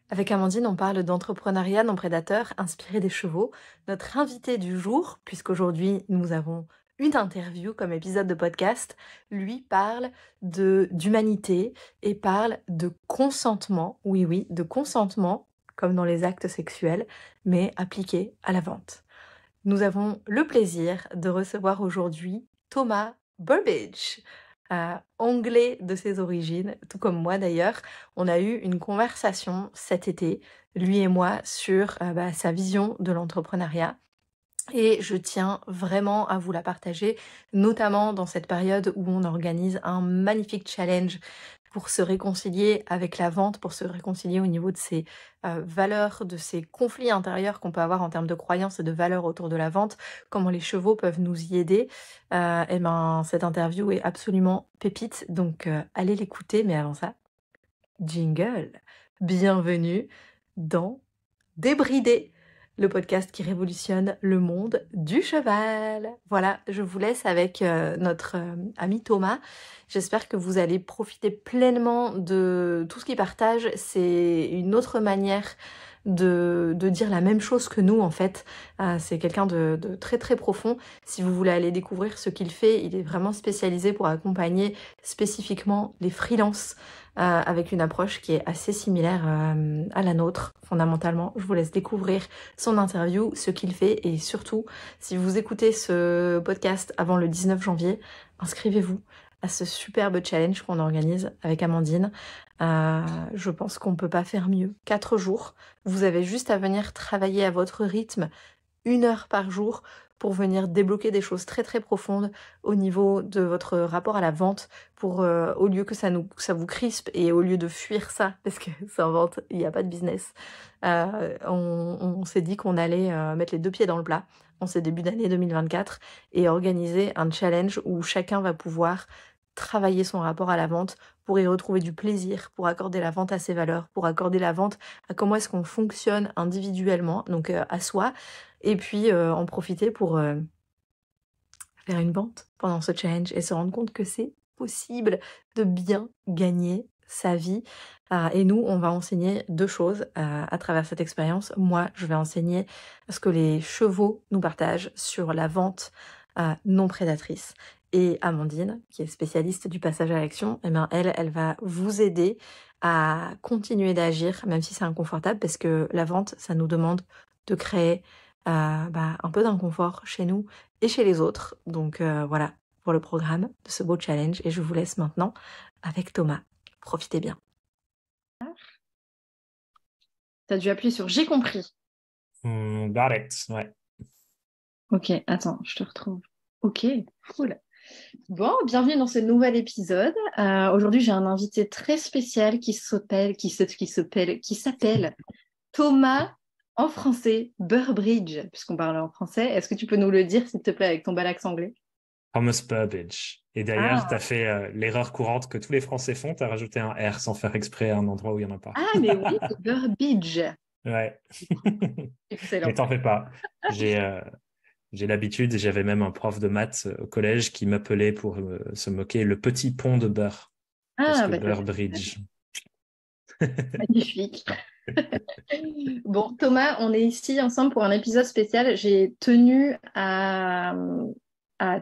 Avec Amandine, on parle d'entrepreneuriat non prédateur inspiré des chevaux. Notre invité du jour, puisqu'aujourd'hui nous avons une interview comme épisode de podcast, lui parle d'humanité et parle de consentement, oui oui, de consentement, comme dans les actes sexuels, mais appliqué à la vente. Nous avons le plaisir de recevoir aujourd'hui Thomas Burbidge, anglais de ses origines, tout comme moi d'ailleurs. On a eu une conversation cet été, lui et moi, sur sa vision de l'entrepreneuriat. Et je tiens vraiment à vous la partager, notamment dans cette période où on organise un magnifique challenge pour se réconcilier avec la vente, pour se réconcilier au niveau de ses valeurs, de ces conflits intérieurs qu'on peut avoir en termes de croyances et de valeurs autour de la vente, comment les chevaux peuvent nous y aider. Et ben, cette interview est absolument pépite, donc allez l'écouter. Mais avant ça, jingle. Bienvenue dans Débridé, le podcast qui révolutionne le monde du cheval. Voilà, je vous laisse avec notre ami Thomas. J'espère que vous allez profiter pleinement de tout ce qu'il partage. C'est une autre manière de dire la même chose que nous en fait. C'est quelqu'un de très très profond. Si vous voulez aller découvrir ce qu'il fait, il est vraiment spécialisé pour accompagner spécifiquement les freelances avec une approche qui est assez similaire à la nôtre, fondamentalement. Je vous laisse découvrir son interview, ce qu'il fait, et surtout, si vous écoutez ce podcast avant le 19 janvier, inscrivez-vous à ce superbe challenge qu'on organise avec Amandine. Je pense qu'on ne peut pas faire mieux. 4 jours, vous avez juste à venir travailler à votre rythme, 1 heure par jour, pour venir débloquer des choses très très profondes au niveau de votre rapport à la vente, pour au lieu que ça vous crispe et au lieu de fuir ça, parce que sans vente, il n'y a pas de business, on s'est dit qu'on allait mettre les 2 pieds dans le plat en ce début d'année 2024 et organiser un challenge où chacun va pouvoir travailler son rapport à la vente pour y retrouver du plaisir, pour accorder la vente à ses valeurs, pour accorder la vente à comment est-ce qu'on fonctionne individuellement, donc à soi, et puis en profiter pour faire une vente pendant ce challenge et se rendre compte que c'est possible de bien gagner sa vie. Et nous, on va enseigner 2 choses à travers cette expérience. Moi, je vais enseigner ce que les chevaux nous partagent sur la vente non prédatrice. Et Amandine, qui est spécialiste du passage à l'action, eh bien, elle va vous aider à continuer d'agir, même si c'est inconfortable, parce que la vente, ça nous demande de créer un peu d'inconfort chez nous et chez les autres. Donc voilà pour le programme de ce beau challenge. Et je vous laisse maintenant avec Thomas. Profitez bien. T'as dû appuyer sur j'ai compris. Got it, ouais. Ok, attends, je te retrouve. Ok, cool. Bon, bienvenue dans ce nouvel épisode. Aujourd'hui, j'ai un invité très spécial qui s'appelle Thomas, en français, Burbridge, puisqu'on parle en français. Est-ce que tu peux nous le dire, s'il te plaît, avec ton bel accent anglais? Thomas Burbidge. Et d'ailleurs, tu Ah, as fait l'erreur courante que tous les Français font, tu as rajouté un R sans faire exprès à un endroit où il n'y en a pas. mais oui, c'est Burbidge. Ouais. Mais Excellent. t'en fais pas. J'ai j'ai l'habitude, et j'avais même un prof de maths au collège qui m'appelait pour se moquer le petit pont de beurre, parce Ah, que bah, ça, Burbridge. c'est magnifique. Bon, Thomas, on est ici ensemble pour un épisode spécial. J'ai tenu à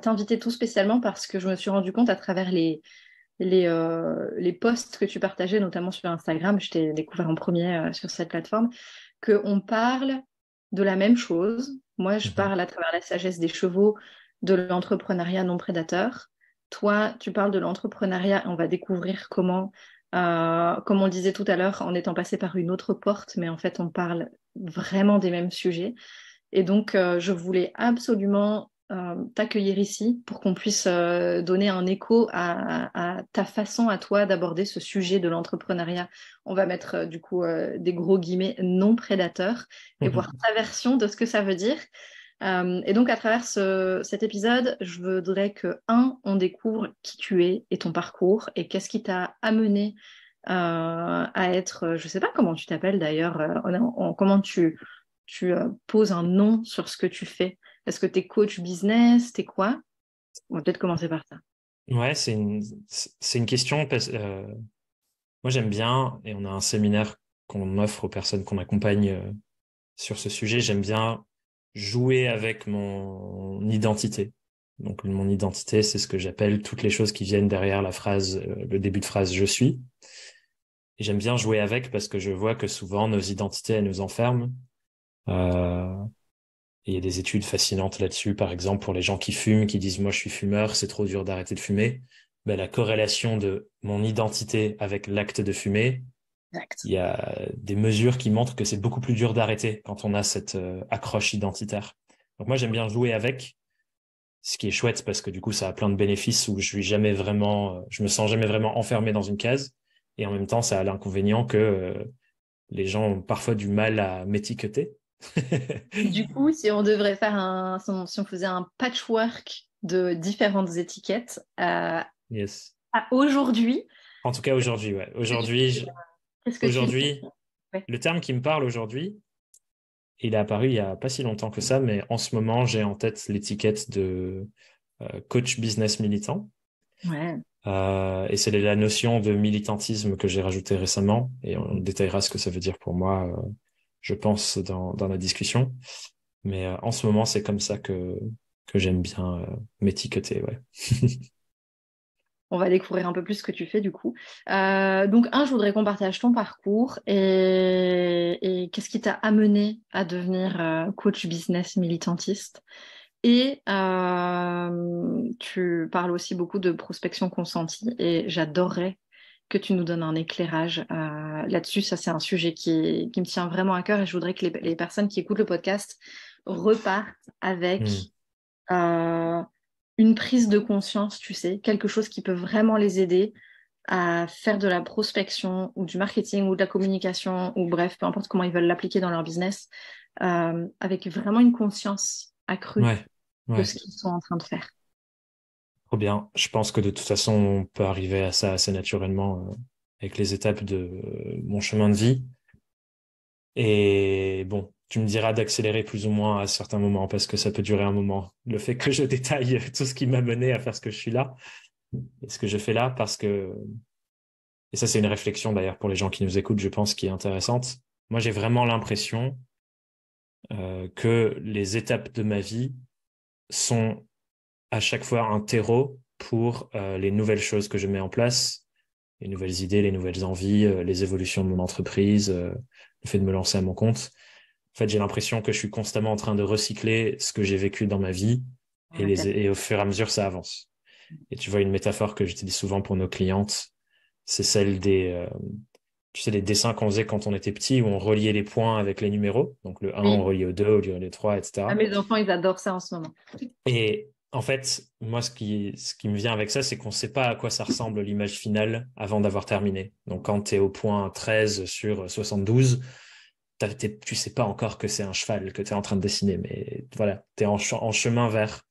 t'inviter tout spécialement parce que je me suis rendu compte à travers les posts que tu partageais, notamment sur Instagram, je t'ai découvert en premier sur cette plateforme, qu'on parle de la même chose. Moi, je Mhm. parle à travers la sagesse des chevaux de l'entrepreneuriat non prédateur. Toi, tu parles de l'entrepreneuriat. On va découvrir comment, comme on le disait tout à l'heure, en étant passé par une autre porte, mais en fait, on parle vraiment des mêmes sujets. Et donc, je voulais absolument t'accueillir ici pour qu'on puisse donner un écho à ta façon à toi d'aborder ce sujet de l'entrepreneuriat. On va mettre du coup des gros guillemets non prédateurs et voir ta version de ce que ça veut dire. Et donc, à travers cet épisode, je voudrais que, on découvre qui tu es et ton parcours et qu'est-ce qui t'a amené à être, je sais pas comment tu t'appelles d'ailleurs, comment tu poses un nom sur ce que tu fais. Est-ce que tu es coach business? T'es quoi? On va peut-être commencer par ça. Ouais, c'est une question parce moi j'aime bien et on a un séminaire qu'on offre aux personnes qu'on accompagne sur ce sujet. J'aime bien jouer avec mon identité. Donc, mon identité, c'est ce que j'appelle toutes les choses qui viennent derrière la phrase, le début de phrase « je suis ». Et j'aime bien jouer avec parce que je vois que souvent, nos identités, elles nous enferment. Et il y a des études fascinantes là-dessus. Par exemple, pour les gens qui fument, qui disent « moi, je suis fumeur, c'est trop dur d'arrêter de fumer ». Ben, la corrélation de mon identité avec l'acte de fumer, Exact. il y a des mesures qui montrent que c'est beaucoup plus dur d'arrêter quand on a cette accroche identitaire. Donc moi, j'aime bien jouer avec, ce qui est chouette parce que du coup, ça a plein de bénéfices où je me sens jamais vraiment enfermé dans une case. Et en même temps, ça a l'inconvénient que les gens ont parfois du mal à m'étiqueter. Du coup, si on devrait faire si on faisait un patchwork de différentes étiquettes, Yes. à aujourd'hui, En tout cas, aujourd'hui, ouais. qu'est-ce que tu dis? Aujourd'hui, Ouais. le terme qui me parle aujourd'hui, il est apparu il y a pas si longtemps que ça, mais en ce moment, j'ai en tête l'étiquette de coach business militant. Ouais. Et c'est la notion de militantisme que j'ai rajouté récemment, et on détaillera ce que ça veut dire pour moi, je pense, dans la discussion. Mais en ce moment, c'est comme ça que j'aime bien m'étiqueter, ouais. On va découvrir un peu plus ce que tu fais du coup. Donc, je voudrais qu'on partage ton parcours et qu'est-ce qui t'a amené à devenir coach business militantiste. Et tu parles aussi beaucoup de prospection consentie et j'adorerais que tu nous donnes un éclairage là-dessus. Ça, c'est un sujet qui me tient vraiment à cœur et je voudrais que les personnes qui écoutent le podcast repartent Hmm. avec euh, une prise de conscience, tu sais, quelque chose qui peut vraiment les aider à faire de la prospection ou du marketing ou de la communication ou bref, peu importe comment ils veulent l'appliquer dans leur business, avec vraiment une conscience accrue Ouais, de ouais, ce qu'ils sont en train de faire. trop bien. Je pense que de toute façon, on peut arriver à ça assez naturellement avec les étapes de mon chemin de vie. Et bon, tu me diras d'accélérer plus ou moins à certains moments parce que ça peut durer un moment. Le fait que je détaille tout ce qui m'a mené à faire ce que je suis là et ce que je fais là parce que, et ça c'est une réflexion d'ailleurs pour les gens qui nous écoutent, je pense, qui est intéressante. Moi, j'ai vraiment l'impression que les étapes de ma vie sont à chaque fois un terreau pour les nouvelles choses que je mets en place, les nouvelles idées, les nouvelles envies, les évolutions de mon entreprise, le fait de me lancer à mon compte. En fait, j'ai l'impression que je suis constamment en train de recycler ce que j'ai vécu dans ma vie et au fur et à mesure, ça avance. Et tu vois, une métaphore que j'utilise souvent pour nos clientes, c'est celle tu sais, les dessins qu'on faisait quand on était petit où on reliait les points avec les numéros. Donc le 1, on Oui, reliait au 2, au lieu des 3, ah, etc. mes enfants, ils adorent ça en ce moment. Et en fait, moi, ce qui me vient avec ça, c'est qu'on ne sait pas à quoi ça ressemble l'image finale avant d'avoir terminé. Donc, quand tu es au point 13 sur 72, tu sais pas encore que c'est un cheval que tu es en train de dessiner, mais voilà, tu es en chemin vers.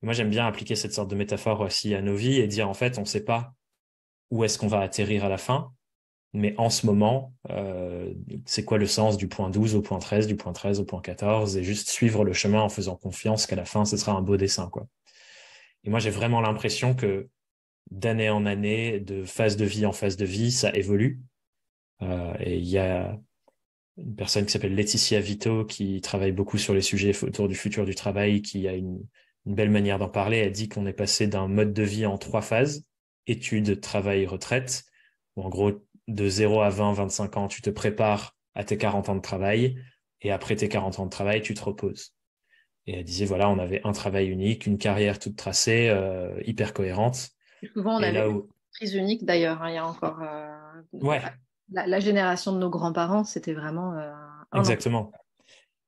Moi, j'aime bien appliquer cette sorte de métaphore aussi à nos vies et dire, en fait, on ne sait pas où est-ce qu'on va atterrir à la fin, mais en ce moment, c'est quoi le sens du point 12 au point 13, du point 13 au point 14, et juste suivre le chemin en faisant confiance qu'à la fin, ce sera un beau dessin, quoi. Et moi, j'ai vraiment l'impression que d'année en année, de phase de vie en phase de vie, ça évolue. Et il y a une personne qui s'appelle Laetitia Vito qui travaille beaucoup sur les sujets autour du futur du travail, qui a une belle manière d'en parler. Elle dit qu'on est passé d'un mode de vie en 3 phases, études, travail, retraite, où en gros, de 0 à 20, 25 ans, tu te prépares à tes 40 ans de travail, et après tes 40 ans de travail, tu te reposes. Et elle disait, voilà, on avait un travail unique, une carrière toute tracée, hyper cohérente. Souvent, on Et avait là une où, prise unique d'ailleurs, hein, il y a encore ouais, la génération de nos grands-parents, c'était vraiment un an. exactement.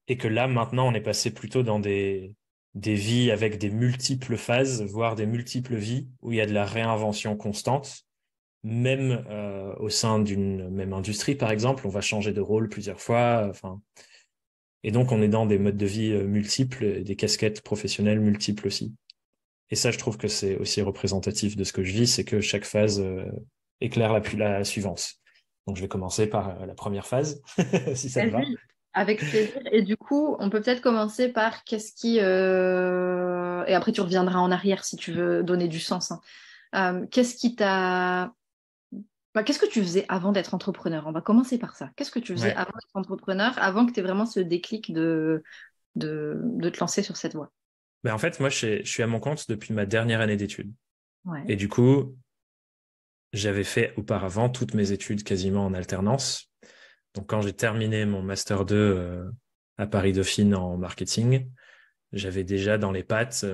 Et que là, maintenant, on est passé plutôt dans des vies avec des multiples phases, voire des multiples vies, où il y a de la réinvention constante. Même au sein d'une même industrie, par exemple, on va changer de rôle plusieurs fois. Enfin, et donc, on est dans des modes de vie multiples, et des casquettes professionnelles multiples aussi. Et ça, je trouve que c'est aussi représentatif de ce que je vis, c'est que chaque phase éclaire la suivante. Donc, je vais commencer par la première phase, si ça te va. Vas-y, avec plaisir. Et du coup, on peut peut-être commencer par qu'est-ce qui... Et après, tu reviendras en arrière si tu veux donner du sens, hein. Qu'est-ce qui t'a Bah, qu'est-ce que tu faisais avant d'être entrepreneur? On va commencer par ça. Qu'est-ce que tu faisais Ouais. avant d'être entrepreneur, avant que tu aies vraiment ce déclic de te lancer sur cette voie? Ben, en fait, moi, je suis à mon compte depuis ma dernière année d'études. Ouais. Et du coup, j'avais fait auparavant toutes mes études quasiment en alternance. Donc, quand j'ai terminé mon Master 2 à Paris Dauphine en marketing, j'avais déjà dans les pattes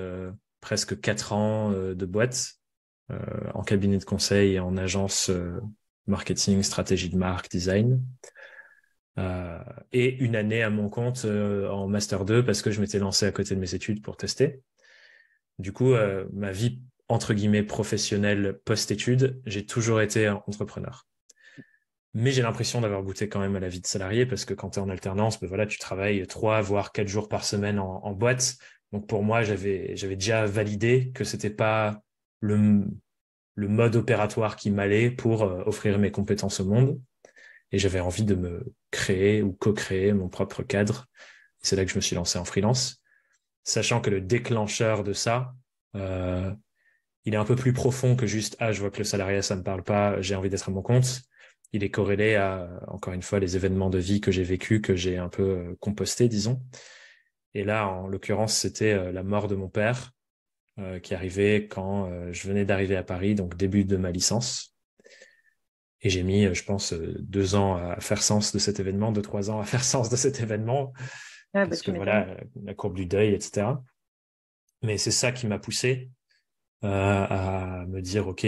presque 4 ans de boîte euh, en cabinet de conseil et en agence marketing, stratégie de marque, design. Euh, et une année à mon compte en Master 2 parce que je m'étais lancé à côté de mes études pour tester. Du coup, ma vie, entre guillemets, professionnelle post-études, j'ai toujours été entrepreneur. Mais j'ai l'impression d'avoir goûté quand même à la vie de salarié parce que quand tu es en alternance, ben voilà, tu travailles 3 voire 4 jours par semaine en boîte. Donc pour moi, j'avais déjà validé que c'était pas le, le mode opératoire qui m'allait pour offrir mes compétences au monde. Et j'avais envie de me créer ou co-créer mon propre cadre. C'est là que je me suis lancé en freelance, sachant que le déclencheur de ça, euh, il est un peu plus profond que juste ah je vois que le salariat ça me parle pas, j'ai envie d'être à mon compte. Il est corrélé à encore une fois les événements de vie que j'ai vécu, que j'ai un peu composté disons. Et là en l'occurrence c'était la mort de mon père qui arrivait quand je venais d'arriver à Paris, donc début de ma licence. Et j'ai mis, je pense, 2 ans à faire sens de cet événement, 2, 3 ans à faire sens de cet événement, Ah, bah, parce que tu m'étonnes. voilà, la courbe du deuil, etc. Mais c'est ça qui m'a poussé à me dire, OK,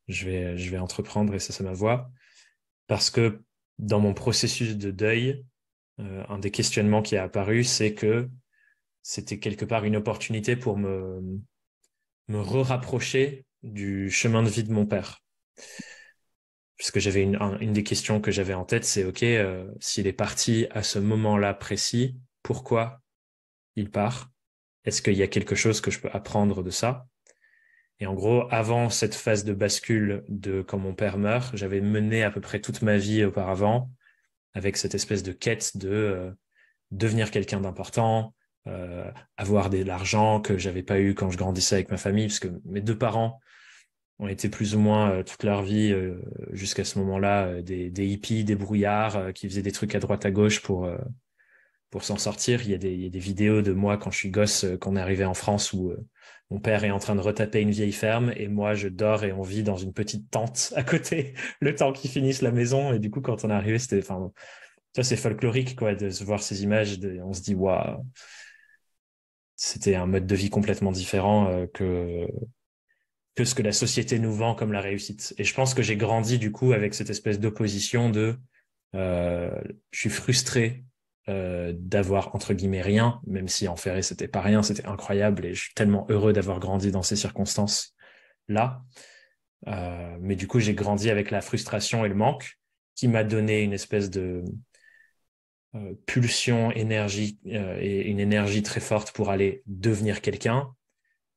je vais entreprendre et ça, c'est ma voie. Parce que dans mon processus de deuil, un des questionnements qui est apparu, c'est que c'était quelque part une opportunité pour me re-rapprocher du chemin de vie de mon père. Puisque j'avais une des questions que j'avais en tête, c'est OK, s'il est parti à ce moment-là précis, pourquoi il part? Est-ce qu'il y a quelque chose que je peux apprendre de ça? Et en gros, avant cette phase de bascule de quand mon père meurt, j'avais mené à peu près toute ma vie auparavant avec cette espèce de quête de devenir quelqu'un d'important, euh, avoir de l'argent que j'avais pas eu quand je grandissais avec ma famille, parce que mes 2 parents ont été plus ou moins toute leur vie jusqu'à ce moment-là des hippies, des brouillards qui faisaient des trucs à droite à gauche pour s'en sortir. Il y a des vidéos de moi quand je suis gosse, quand on est arrivé en France où mon père est en train de retaper une vieille ferme et moi je dors et on vit dans une petite tente à côté le temps qu'ils finissent la maison. Et du coup, quand on est arrivé, c'était, enfin, ça c'est folklorique quoi, de se voir ces images. On se dit, waouh, c'était un mode de vie complètement différent que ce que la société nous vend comme la réussite. Et je pense que j'ai grandi du coup avec cette espèce d'opposition de euh, je suis frustré d'avoir entre guillemets rien, même si en Ferré c'était pas rien, c'était incroyable et je suis tellement heureux d'avoir grandi dans ces circonstances là. Mais du coup j'ai grandi avec la frustration et le manque qui m'a donné une espèce de pulsion, énergie et une énergie très forte pour aller devenir quelqu'un,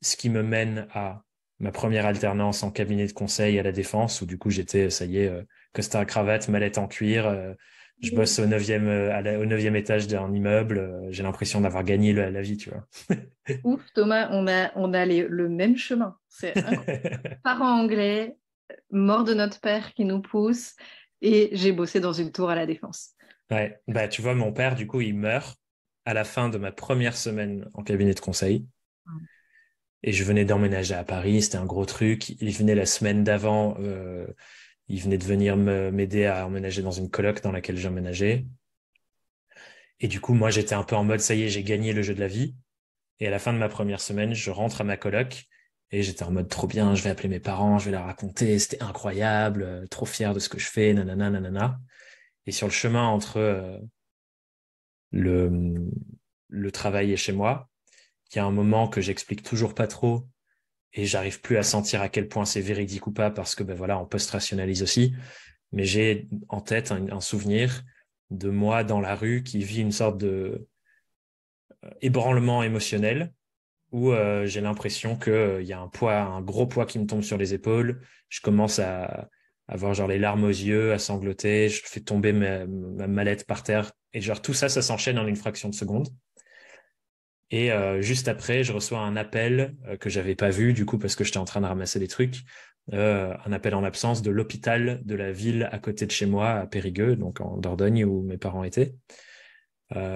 ce qui me mène à ma première alternance en cabinet de conseil à la Défense, où du coup j'étais, ça y est, costard cravate, mallette en cuir. Je bosse au neuvième, au 9e étage d'un immeuble. J'ai l'impression d'avoir gagné la vie, tu vois. Ouf, Thomas, on a le même chemin. C'est incroyable. Parents anglais, mort de notre père qui nous pousse, et j'ai bossé dans une tour à la Défense. Ouais, bah tu vois, mon père, du coup, il meurt à la fin de ma première semaine en cabinet de conseil. Et je venais d'emménager à Paris, c'était un gros truc. Il venait la semaine d'avant, il venait de venir m'aider à emménager dans une coloc dans laquelle j'emménageais. Et du coup, moi, j'étais un peu en mode, ça y est, j'ai gagné le jeu de la vie. Et à la fin de ma première semaine, je rentre à ma coloc et j'étais en mode trop bien, je vais appeler mes parents, je vais leur raconter, c'était incroyable, trop fier de ce que je fais, nanana, nanana. Et sur le chemin entre le, le travail et chez moi, il y a un moment que j'explique toujours pas trop et j'arrive plus à sentir à quel point c'est véridique ou pas parce que ben voilà, on post-rationalise aussi. Mais j'ai en tête un souvenir de moi dans la rue qui vit une sorte de ébranlement émotionnel où j'ai l'impression que il y a un poids, un gros poids qui me tombe sur les épaules. Je commence à avoir genre les larmes aux yeux, à sangloter. Je fais tomber ma mallette par terre et genre tout ça, ça s'enchaîne en une fraction de seconde. Et juste après, je reçois un appel que j'avais pas vu, du coup, parce que j'étais en train de ramasser des trucs, un appel en absence de l'hôpital de la ville à côté de chez moi, à Périgueux, donc en Dordogne, où mes parents étaient.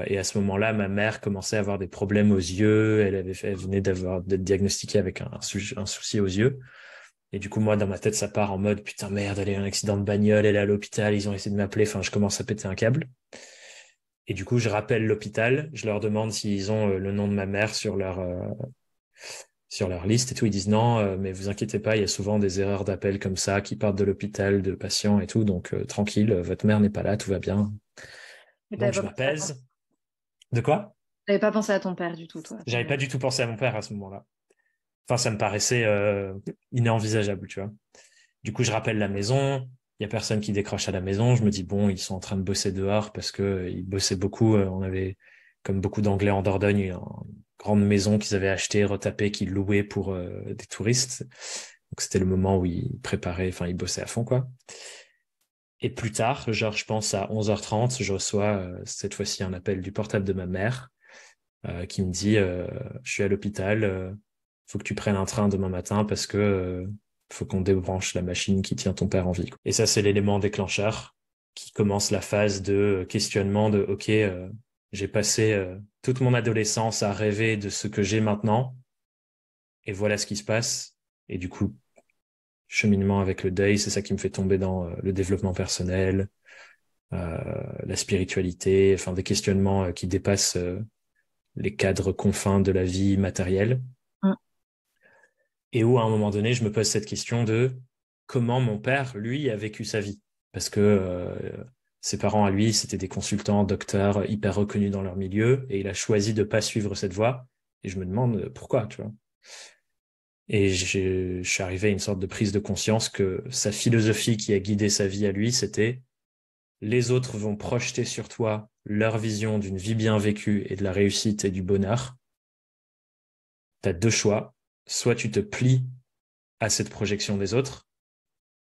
Et à ce moment-là, ma mère commençait à avoir des problèmes aux yeux. Elle venait d'être diagnostiquée avec un souci aux yeux. Et du coup, moi, dans ma tête, ça part en mode, putain, merde, elle a eu un accident de bagnole, elle est à l'hôpital, ils ont essayé de m'appeler. Enfin, je commence à péter un câble. Et du coup, je rappelle l'hôpital, je leur demande s'ils ont le nom de ma mère sur leur liste et tout. Ils disent non, mais vous inquiétez pas, il y a souvent des erreurs d'appel comme ça qui partent de l'hôpital, de patients et tout. Donc, tranquille, votre mère n'est pas là, tout va bien. Mais Donc, t'avais je pas pensé à ton... m'apaise. De quoi? T'avais pas pensé à ton père du tout, toi, à ce J'avais pas moment-là. du tout pensé à mon père à ce moment-là. Enfin, ça me paraissait inenvisageable, tu vois. Du coup, je rappelle la maison. Il y a personne qui décroche à la maison. Je me dis, bon, ils sont en train de bosser dehors parce que ils bossaient beaucoup. On avait, comme beaucoup d'Anglais en Dordogne, une grande maison qu'ils avaient achetée, retapée, qu'ils louaient pour des touristes. Donc, c'était le moment où ils préparaient, enfin, ils bossaient à fond, quoi. Et plus tard, genre, je pense à 11h30, je reçois cette fois-ci un appel du portable de ma mère qui me dit, je suis à l'hôpital, faut que tu prennes un train demain matin parce que faut qu'on débranche la machine qui tient ton père en vie. Et ça, c'est l'élément déclencheur qui commence la phase de questionnement de, OK, j'ai passé toute mon adolescence à rêver de ce que j'ai maintenant et voilà ce qui se passe. Et du coup, cheminement avec le deuil, c'est ça qui me fait tomber dans le développement personnel, la spiritualité, enfin des questionnements qui dépassent les cadres confins de la vie matérielle. Mm. Et où, à un moment donné, je me pose cette question de comment mon père, lui, a vécu sa vie. Parce que ses parents, à lui, c'était des consultants, docteurs, hyper reconnus dans leur milieu, et il a choisi de pas suivre cette voie. Et je me demande pourquoi, tu vois. Et je suis arrivé à une sorte de prise de conscience que sa philosophie qui a guidé sa vie à lui, c'était les autres vont projeter sur toi leur vision d'une vie bien vécue et de la réussite et du bonheur. Tu as deux choix. Soit tu te plies à cette projection des autres,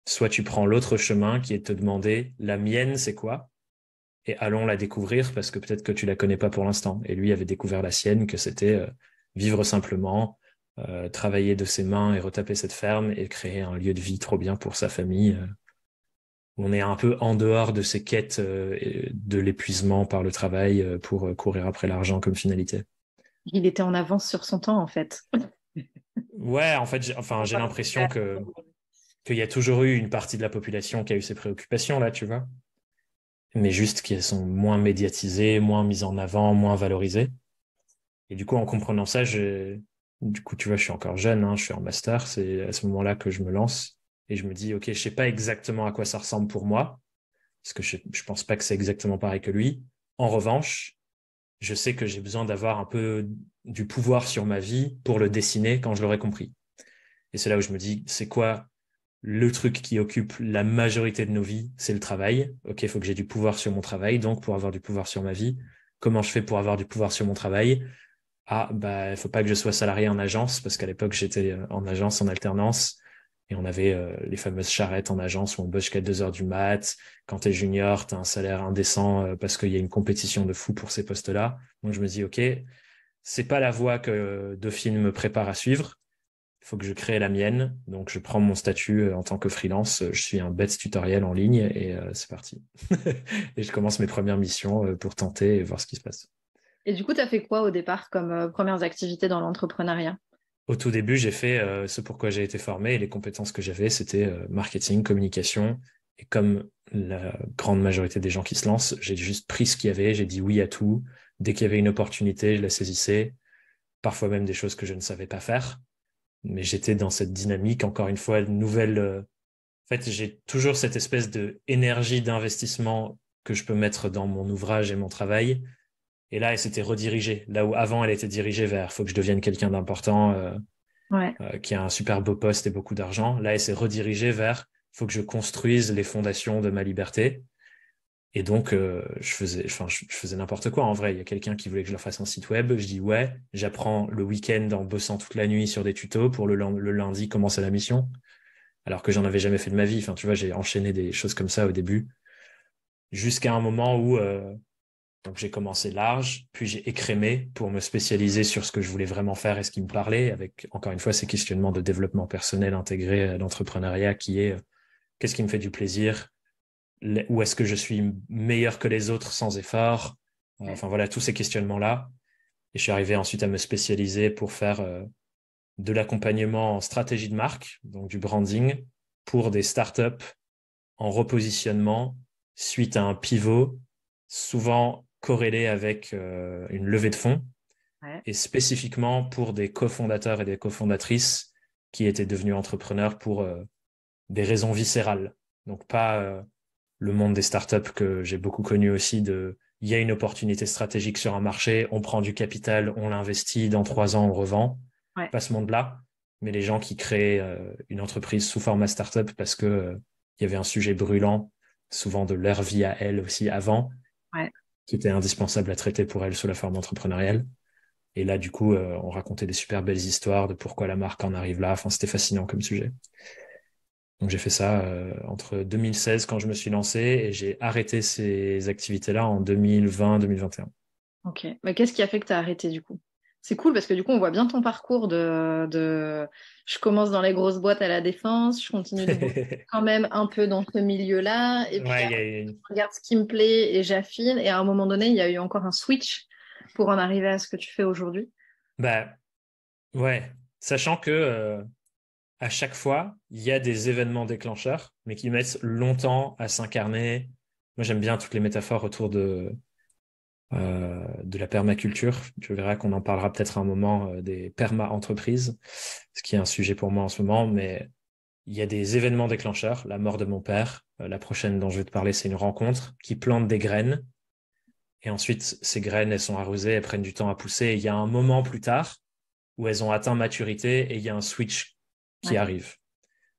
soit tu prends l'autre chemin qui est de te demander la mienne, c'est quoi? Et allons la découvrir parce que peut-être que tu la connais pas pour l'instant. Et lui avait découvert la sienne, que c'était vivre simplement, travailler de ses mains et retaper cette ferme et créer un lieu de vie trop bien pour sa famille. On est un peu en dehors de ces quêtes de l'épuisement par le travail pour courir après l'argent comme finalité. Il était en avance sur son temps, en fait. Ouais, en fait, j'ai l'impression qu'il y a toujours eu une partie de la population qui a eu ces préoccupations là, tu vois, mais juste qu'elles sont moins médiatisées, moins mises en avant, moins valorisées. Et du coup, en comprenant ça, du coup, tu vois, je suis encore jeune, hein, je suis en master, c'est à ce moment-là que je me lance et je me dis, ok, je sais pas exactement à quoi ça ressemble pour moi, parce que je pense pas que c'est exactement pareil que lui. En revanche, je sais que j'ai besoin d'avoir un peu du pouvoir sur ma vie pour le dessiner quand je l'aurai compris. Et c'est là où je me dis, c'est quoi le truc qui occupe la majorité de nos vies, c'est le travail. Ok, il faut que j'ai du pouvoir sur mon travail, donc pour avoir du pouvoir sur ma vie, comment je fais pour avoir du pouvoir sur mon travail? Ah, bah, il faut pas que je sois salarié en agence, parce qu'à l'époque, j'étais en agence en alternance, et on avait les fameuses charrettes en agence où on bosse jusqu'à 2 heures du mat. Quand t'es junior, t'as un salaire indécent parce qu'il y a une compétition de fou pour ces postes-là. Donc je me dis, ok, c'est pas la voie que Dauphine me prépare à suivre. Il faut que je crée la mienne. Donc, je prends mon statut en tant que freelance. Je suis un bête tutoriel en ligne et c'est parti. Et je commence mes premières missions pour tenter et voir ce qui se passe. Et du coup, tu as fait quoi au départ comme premières activités dans l'entrepreneuriat? Au tout début, j'ai fait ce pourquoi j'ai été formé et les compétences que j'avais, c'était marketing, communication. Et comme la grande majorité des gens qui se lancent, j'ai juste pris ce qu'il y avait, j'ai dit oui à tout. Dès qu'il y avait une opportunité, je la saisissais. Parfois même des choses que je ne savais pas faire. Mais j'étais dans cette dynamique, encore une fois, nouvelle. En fait, j'ai toujours cette espèce de énergie d'investissement que je peux mettre dans mon ouvrage et mon travail. Et là, elle s'était redirigée. Là où avant, elle était dirigée vers faut que je devienne quelqu'un d'important, Ouais. qui a un super beau poste et beaucoup d'argent. Là, elle s'est redirigée vers faut que je construise les fondations de ma liberté. Et donc, je faisais n'importe quoi en vrai. Il y a quelqu'un qui voulait que je leur fasse un site web. Je dis ouais. J'apprends le week-end en bossant toute la nuit sur des tutos pour le lundi commencer la mission. Alors que j'en avais jamais fait de ma vie. Enfin, tu vois, j'ai enchaîné des choses comme ça au début, jusqu'à un moment où Donc, j'ai commencé large, puis j'ai écrémé pour me spécialiser sur ce que je voulais vraiment faire et ce qui me parlait, avec, encore une fois, ces questionnements de développement personnel intégrés à l'entrepreneuriat qui est qu'est-ce qui me fait du plaisir, où est-ce que je suis meilleur que les autres sans effort, enfin voilà, tous ces questionnements-là. Et je suis arrivé ensuite à me spécialiser pour faire de l'accompagnement en stratégie de marque, donc du branding, pour des startups en repositionnement suite à un pivot, souvent corrélé avec une levée de fonds, et spécifiquement pour des cofondateurs et des cofondatrices qui étaient devenus entrepreneurs pour des raisons viscérales. Donc pas le monde des startups que j'ai beaucoup connu aussi il y a une opportunité stratégique sur un marché, on prend du capital, on l'investit, dans 3 ans on revend. Pas ce monde-là, mais les gens qui créent une entreprise sous format startup parce que il y avait un sujet brûlant, souvent de leur vie à elles aussi avant, qui était indispensable à traiter pour elles sous la forme entrepreneuriale. Et là, du coup, on racontait des super belles histoires de pourquoi la marque en arrive là. Enfin, c'était fascinant comme sujet. Donc, j'ai fait ça entre 2016 quand je me suis lancé et j'ai arrêté ces activités-là en 2020-2021. Ok. Mais qu'est-ce qui a fait que tu as arrêté du coup? C'est cool parce que du coup, on voit bien ton parcours je commence dans les grosses boîtes à la défense, je continue de bosser quand même un peu dans ce milieu-là, et puis je regarde ce qui me plaît et j'affine. Et à un moment donné, il y a eu encore un switch pour en arriver à ce que tu fais aujourd'hui. Bah, ouais. Sachant que à chaque fois, il y a des événements déclencheurs, mais qui mettent longtemps à s'incarner. Moi, j'aime bien toutes les métaphores autour de la permaculture. Tu verras qu'on en parlera peut-être à un moment des perma-entreprises, ce qui est un sujet pour moi en ce moment, mais il y a des événements déclencheurs. La mort de mon père, la prochaine dont je vais te parler, c'est une rencontre qui plante des graines. Et ensuite, ces graines, elles sont arrosées, elles prennent du temps à pousser. Et il y a un moment plus tard où elles ont atteint maturité et il y a un switch qui arrive.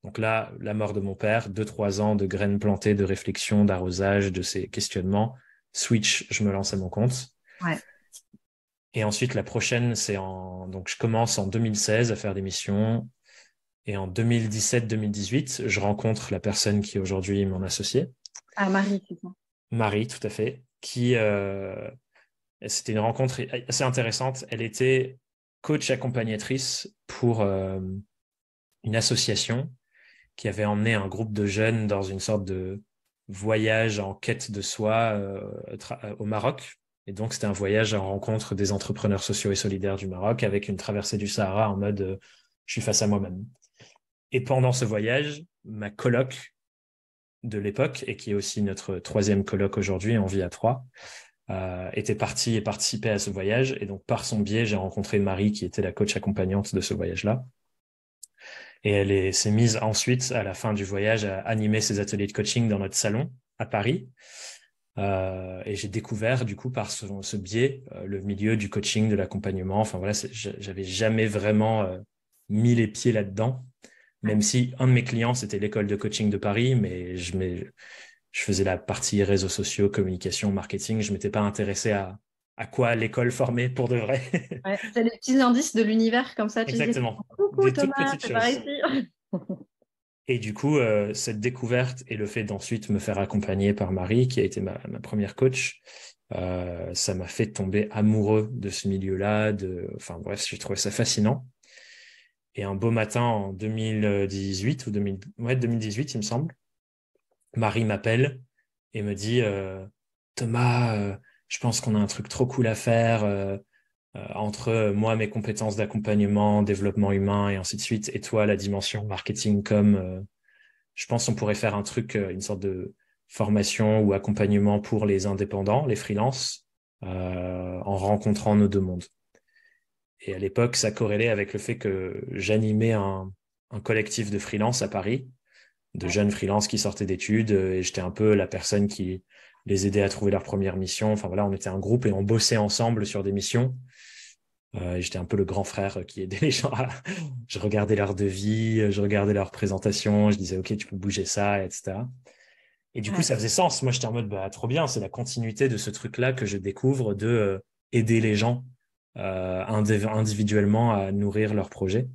Donc là, la mort de mon père, 2-3 ans de graines plantées, de réflexion, d'arrosage, de ces questionnements. Switch, je me lance à mon compte. Et ensuite, la prochaine, donc je commence en 2016 à faire des missions. Et en 2017-2018, je rencontre la personne qui est aujourd'hui mon associé. Ah, Marie, c'est ça. Marie, tout à fait. C'était une rencontre assez intéressante. Elle était coach accompagnatrice pour une association qui avait emmené un groupe de jeunes dans une sorte de voyage en quête de soi au Maroc. Et donc, c'était un voyage en rencontre des entrepreneurs sociaux et solidaires du Maroc avec une traversée du Sahara en mode je suis face à moi-même. Et pendant ce voyage, ma coloc de l'époque, et qui est aussi notre 3e coloc aujourd'hui, on vit à 3, était partie et participait à ce voyage. Et donc, par son biais, j'ai rencontré Marie, qui était la coach accompagnante de ce voyage-là. Et elle s'est mise ensuite, à la fin du voyage, à animer ses ateliers de coaching dans notre salon à Paris. Et j'ai découvert, du coup, par ce biais, le milieu du coaching, de l'accompagnement. Enfin, voilà, j'avais jamais vraiment mis les pieds là-dedans, même si un de mes clients, c'était l'école de coaching de Paris, mais je faisais la partie réseaux sociaux, communication, marketing. Je m'étais pas intéressé à quoi l'école formait pour de vrai. C'est des petits indices de l'univers comme ça. Exactement. Coucou Thomas, c'est par ici. Et du coup, cette découverte et le fait d'ensuite me faire accompagner par Marie, qui a été ma première coach, ça m'a fait tomber amoureux de ce milieu-là. Enfin bref, j'ai trouvé ça fascinant. Et un beau matin en 2018 ou 2018, il me semble, Marie m'appelle et me dit Thomas, je pense qu'on a un truc trop cool à faire entre moi, mes compétences d'accompagnement, développement humain et ainsi de suite, et toi, la dimension marketing je pense qu'on pourrait faire un truc, une sorte de formation ou accompagnement pour les indépendants, les freelances, en rencontrant nos deux mondes. Et à l'époque, ça corrélait avec le fait que j'animais un collectif de freelance à Paris, de jeunes freelances qui sortaient d'études, et j'étais un peu la personne qui les aidait à trouver leur première mission. Enfin voilà, on était un groupe et on bossait ensemble sur des missions. Et j'étais un peu le grand frère qui aidait les gens Je regardais leur devis, je regardais leur présentation, je disais ok, tu peux bouger ça, etc. Et du coup, ça faisait sens. Moi, j'étais en mode bah trop bien, c'est la continuité de ce truc-là que je découvre de aider les gens individuellement à nourrir leur projet.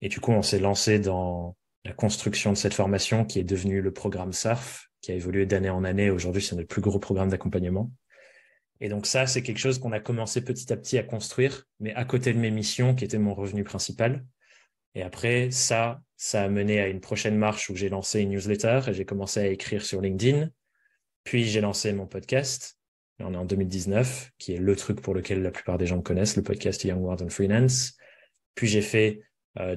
Et du coup, on s'est lancé dans la construction de cette formation qui est devenue le programme SURF, qui a évolué d'année en année. Aujourd'hui, c'est notre plus gros programme d'accompagnement. Et donc ça, c'est quelque chose qu'on a commencé petit à petit à construire, mais à côté de mes missions, qui étaient mon revenu principal. Et après, ça a mené à une prochaine marche où j'ai lancé une newsletter et j'ai commencé à écrire sur LinkedIn. Puis j'ai lancé mon podcast. Et on est en 2019, qui est le truc pour lequel la plupart des gens me connaissent, le podcast Young World and Freelance. Puis j'ai fait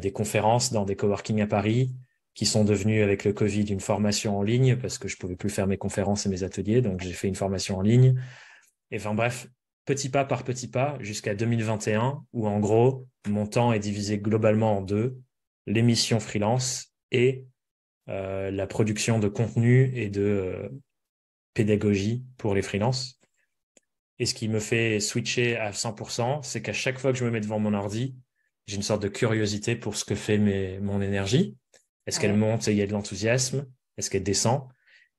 des conférences dans des coworking à Paris, qui sont devenues avec le Covid une formation en ligne parce que je pouvais plus faire mes conférences et mes ateliers. Donc j'ai fait une formation en ligne. Et enfin bref, petit pas par petit pas jusqu'à 2021, où en gros, mon temps est divisé globalement en deux, l'émission freelance et la production de contenu et de pédagogie pour les freelances. Et ce qui me fait switcher à 100%, c'est qu'à chaque fois que je me mets devant mon ordi, j'ai une sorte de curiosité pour ce que fait mon énergie. Est-ce qu'elle monte et il y a de l'enthousiasme? Est-ce qu'elle descend?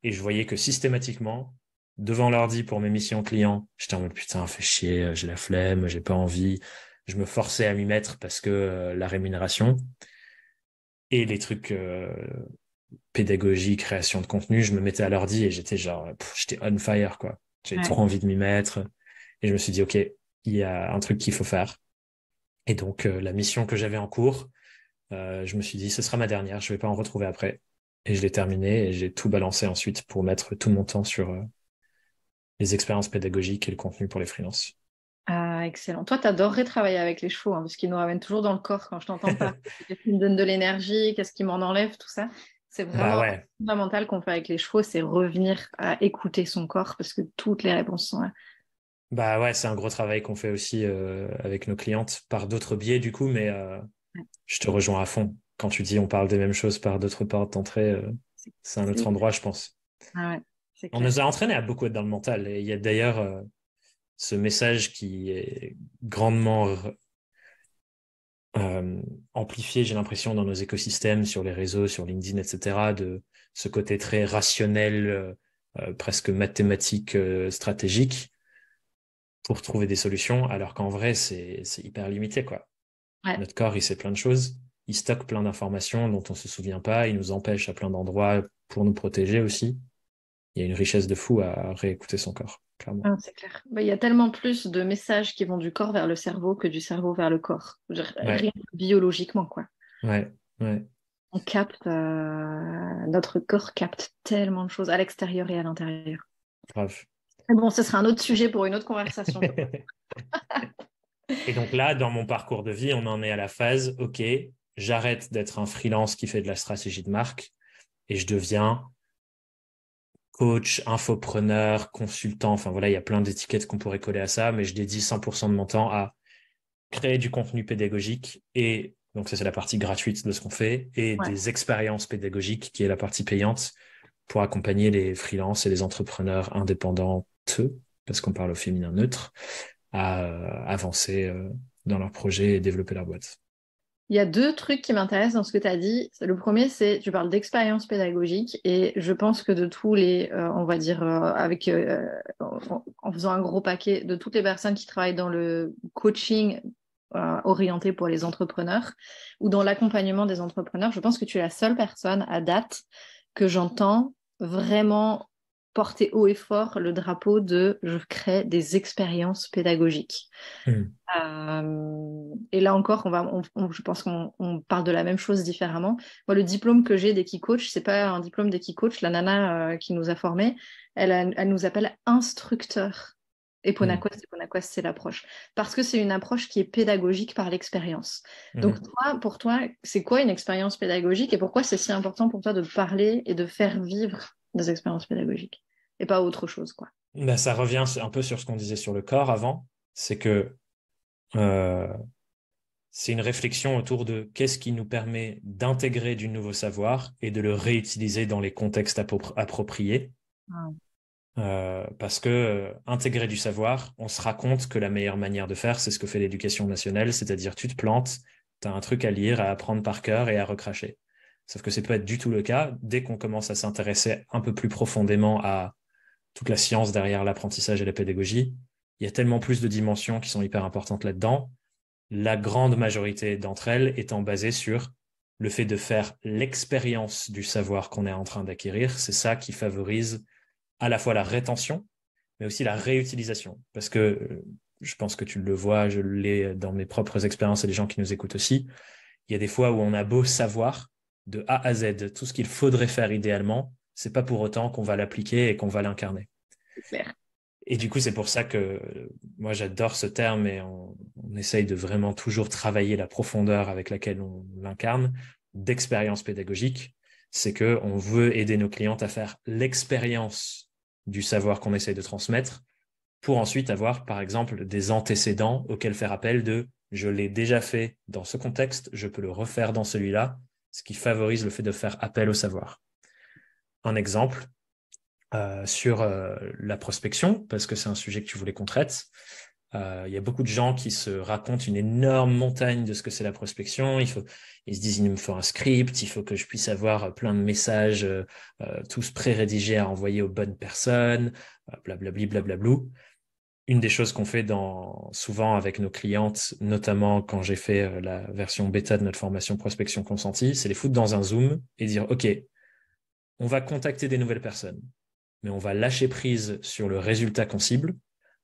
Et je voyais que systématiquement, devant l'ordi pour mes missions clients, j'étais en mode putain, fais chier, j'ai la flemme, j'ai pas envie. Je me forçais à m'y mettre parce que la rémunération et les trucs pédagogie, création de contenu, je me mettais à l'ordi et j'étais genre, j'étais on fire, quoi. J'avais trop envie de m'y mettre. Et je me suis dit, OK, il y a un truc qu'il faut faire. Et donc, la mission que j'avais en cours, je me suis dit, ce sera ma dernière, je vais pas en retrouver après. Et je l'ai terminée et j'ai tout balancé ensuite pour mettre tout mon temps sur les expériences pédagogiques et le contenu pour les freelances. Ah, excellent. Toi, tu adorerais travailler avec les chevaux, hein, parce qu'ils nous ramènent toujours dans le corps quand je t'entends pas. Qu'est-ce qui me donne de l'énergie, qu'est-ce qui m'en enlève, tout ça. C'est vraiment fondamental qu'on fait avec les chevaux, c'est revenir à écouter son corps, parce que toutes les réponses sont là. Bah ouais, c'est un gros travail qu'on fait aussi avec nos clientes par d'autres biais du coup, mais je te rejoins à fond. Quand tu dis on parle des mêmes choses par d'autres portes d'entrée, c'est un autre endroit, je pense. Ah ouais, c'est On clair. nous a entraînés à beaucoup être dans le mental. Et il y a d'ailleurs ce message qui est grandement amplifié, j'ai l'impression, dans nos écosystèmes, sur les réseaux, sur LinkedIn, etc., de ce côté très rationnel, presque mathématique, stratégique, pour trouver des solutions, alors qu'en vrai, c'est hyper limité, quoi. Ouais. Notre corps, il sait plein de choses, il stocke plein d'informations dont on se souvient pas, il nous empêche à plein d'endroits pour nous protéger aussi. Il y a une richesse de fou à réécouter son corps, clairement. Ah, c'est clair. Bah, il y a tellement plus de messages qui vont du corps vers le cerveau que du cerveau vers le corps. Je veux dire, rien que biologiquement, quoi. Ouais. On capte, notre corps capte tellement de choses à l'extérieur et à l'intérieur. Grave. Mais bon, ce sera un autre sujet pour une autre conversation. Et donc là, dans mon parcours de vie, on en est à la phase, OK, j'arrête d'être un freelance qui fait de la stratégie de marque et je deviens coach, infopreneur, consultant. Enfin voilà, il y a plein d'étiquettes qu'on pourrait coller à ça, mais je dédie 100% de mon temps à créer du contenu pédagogique et donc ça c'est la partie gratuite de ce qu'on fait et des expériences pédagogiques qui est la partie payante pour accompagner les freelances et les entrepreneurs indépendants, parce qu'on parle au féminin neutre, à avancer dans leurs projets et développer leur boîte. Il y a deux trucs qui m'intéressent dans ce que tu as dit. Le premier, c'est tu parles d'expérience pédagogique et je pense que de tous les, on va dire, en faisant un gros paquet de toutes les personnes qui travaillent dans le coaching orienté pour les entrepreneurs ou dans l'accompagnement des entrepreneurs, je pense que tu es la seule personne à date que j'entends vraiment porter haut et fort le drapeau de je crée des expériences pédagogiques. Et là encore, je pense qu'on parle de la même chose différemment. Moi, le diplôme que j'ai d'Equicoach, c'est pas un diplôme d'Equicoach. La nana qui nous a formés, elle nous appelle instructeur. Eponaquest, c'est l'approche. Parce que c'est une approche qui est pédagogique par l'expérience. Donc, pour toi, c'est quoi une expérience pédagogique et pourquoi c'est si important pour toi de parler et de faire vivre des expériences pédagogiques et pas autre chose, quoi. Ben, ça revient un peu sur ce qu'on disait sur le corps avant. C'est que c'est une réflexion autour de qu'est-ce qui nous permet d'intégrer du nouveau savoir et de le réutiliser dans les contextes appropriés. Parce que intégrer du savoir, on se rend compte que la meilleure manière de faire, c'est ce que fait l'éducation nationale, c'est-à-dire tu te plantes, tu as un truc à lire, à apprendre par cœur et à recracher. Sauf que c'est pas du tout le cas. Dès qu'on commence à s'intéresser un peu plus profondément à toute la science derrière l'apprentissage et la pédagogie, il y a tellement plus de dimensions qui sont hyper importantes là-dedans. La grande majorité d'entre elles étant basée sur le fait de faire l'expérience du savoir qu'on est en train d'acquérir. C'est ça qui favorise à la fois la rétention mais aussi la réutilisation. Parce que je pense que tu le vois, je l'ai dans mes propres expériences et les gens qui nous écoutent aussi. Il y a des fois où on a beau savoir de A à Z tout ce qu'il faudrait faire idéalement, c'est pas pour autant qu'on va l'appliquer et qu'on va l'incarner. C'est clair. Et du coup, c'est pour ça que moi, j'adore ce terme et on essaye de vraiment toujours travailler la profondeur avec laquelle on l'incarne d'expérience pédagogique. C'est que on veut aider nos clientes à faire l'expérience du savoir qu'on essaye de transmettre pour ensuite avoir, par exemple, des antécédents auxquels faire appel de je l'ai déjà fait dans ce contexte, je peux le refaire dans celui-là, ce qui favorise le fait de faire appel au savoir. Un exemple, sur la prospection, parce que c'est un sujet que tu voulais qu'on traite. Il y a beaucoup de gens qui se racontent une énorme montagne de ce que c'est la prospection. Ils se disent, il me faut un script, il faut que je puisse avoir plein de messages tous pré-rédigés à envoyer aux bonnes personnes, blablabli, blablablou. Une des choses qu'on fait souvent avec nos clientes, notamment quand j'ai fait la version bêta de notre formation prospection consentie, c'est les foutre dans un Zoom et dire, OK, on va contacter des nouvelles personnes, mais on va lâcher prise sur le résultat qu'on cible.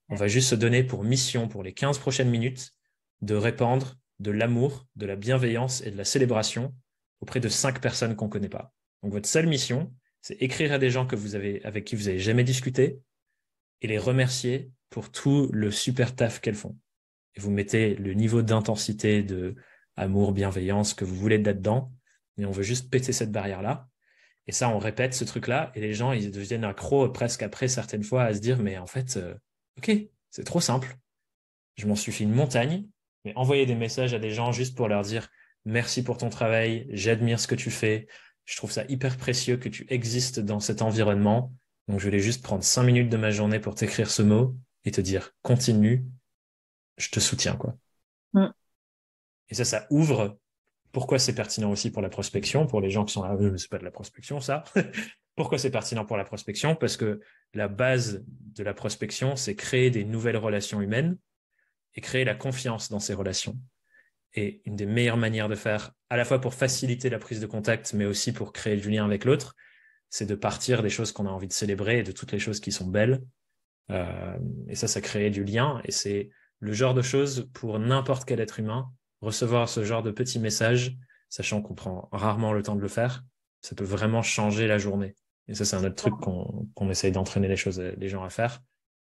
On va juste se donner pour mission pour les 15 prochaines minutes de répandre de l'amour, de la bienveillance et de la célébration auprès de 5 personnes qu'on ne connaît pas. Donc votre seule mission, c'est écrire à des gens avec qui vous n'avez jamais discuté et les remercier pour tout le super taf qu'elles font. Et vous mettez le niveau d'intensité, de amour, bienveillance que vous voulez là-dedans, et on veut juste péter cette barrière-là. Et ça, on répète ce truc-là, et les gens, ils deviennent accros presque après certaines fois à se dire, mais en fait, ok, c'est trop simple. Je m'en suis fait une montagne, mais envoyer des messages à des gens juste pour leur dire, merci pour ton travail, j'admire ce que tu fais, je trouve ça hyper précieux que tu existes dans cet environnement. Donc, je voulais juste prendre 5 minutes de ma journée pour t'écrire ce mot et te dire, continue, je te soutiens, quoi. Mm. Et ça ouvre. Pourquoi c'est pertinent aussi pour la prospection, pour les gens qui sont là, mais c'est pas de la prospection, ça. Pourquoi c'est pertinent pour la prospection? Parce que la base de la prospection, c'est créer des nouvelles relations humaines et créer la confiance dans ces relations. Et une des meilleures manières de faire, à la fois pour faciliter la prise de contact, mais aussi pour créer du lien avec l'autre, c'est de partir des choses qu'on a envie de célébrer et de toutes les choses qui sont belles. Et ça crée du lien. Et c'est le genre de choses pour n'importe quel être humain, recevoir ce genre de petits messages, sachant qu'on prend rarement le temps de le faire, ça peut vraiment changer la journée. Et ça, c'est un autre truc qu'on essaye d'entraîner les gens à faire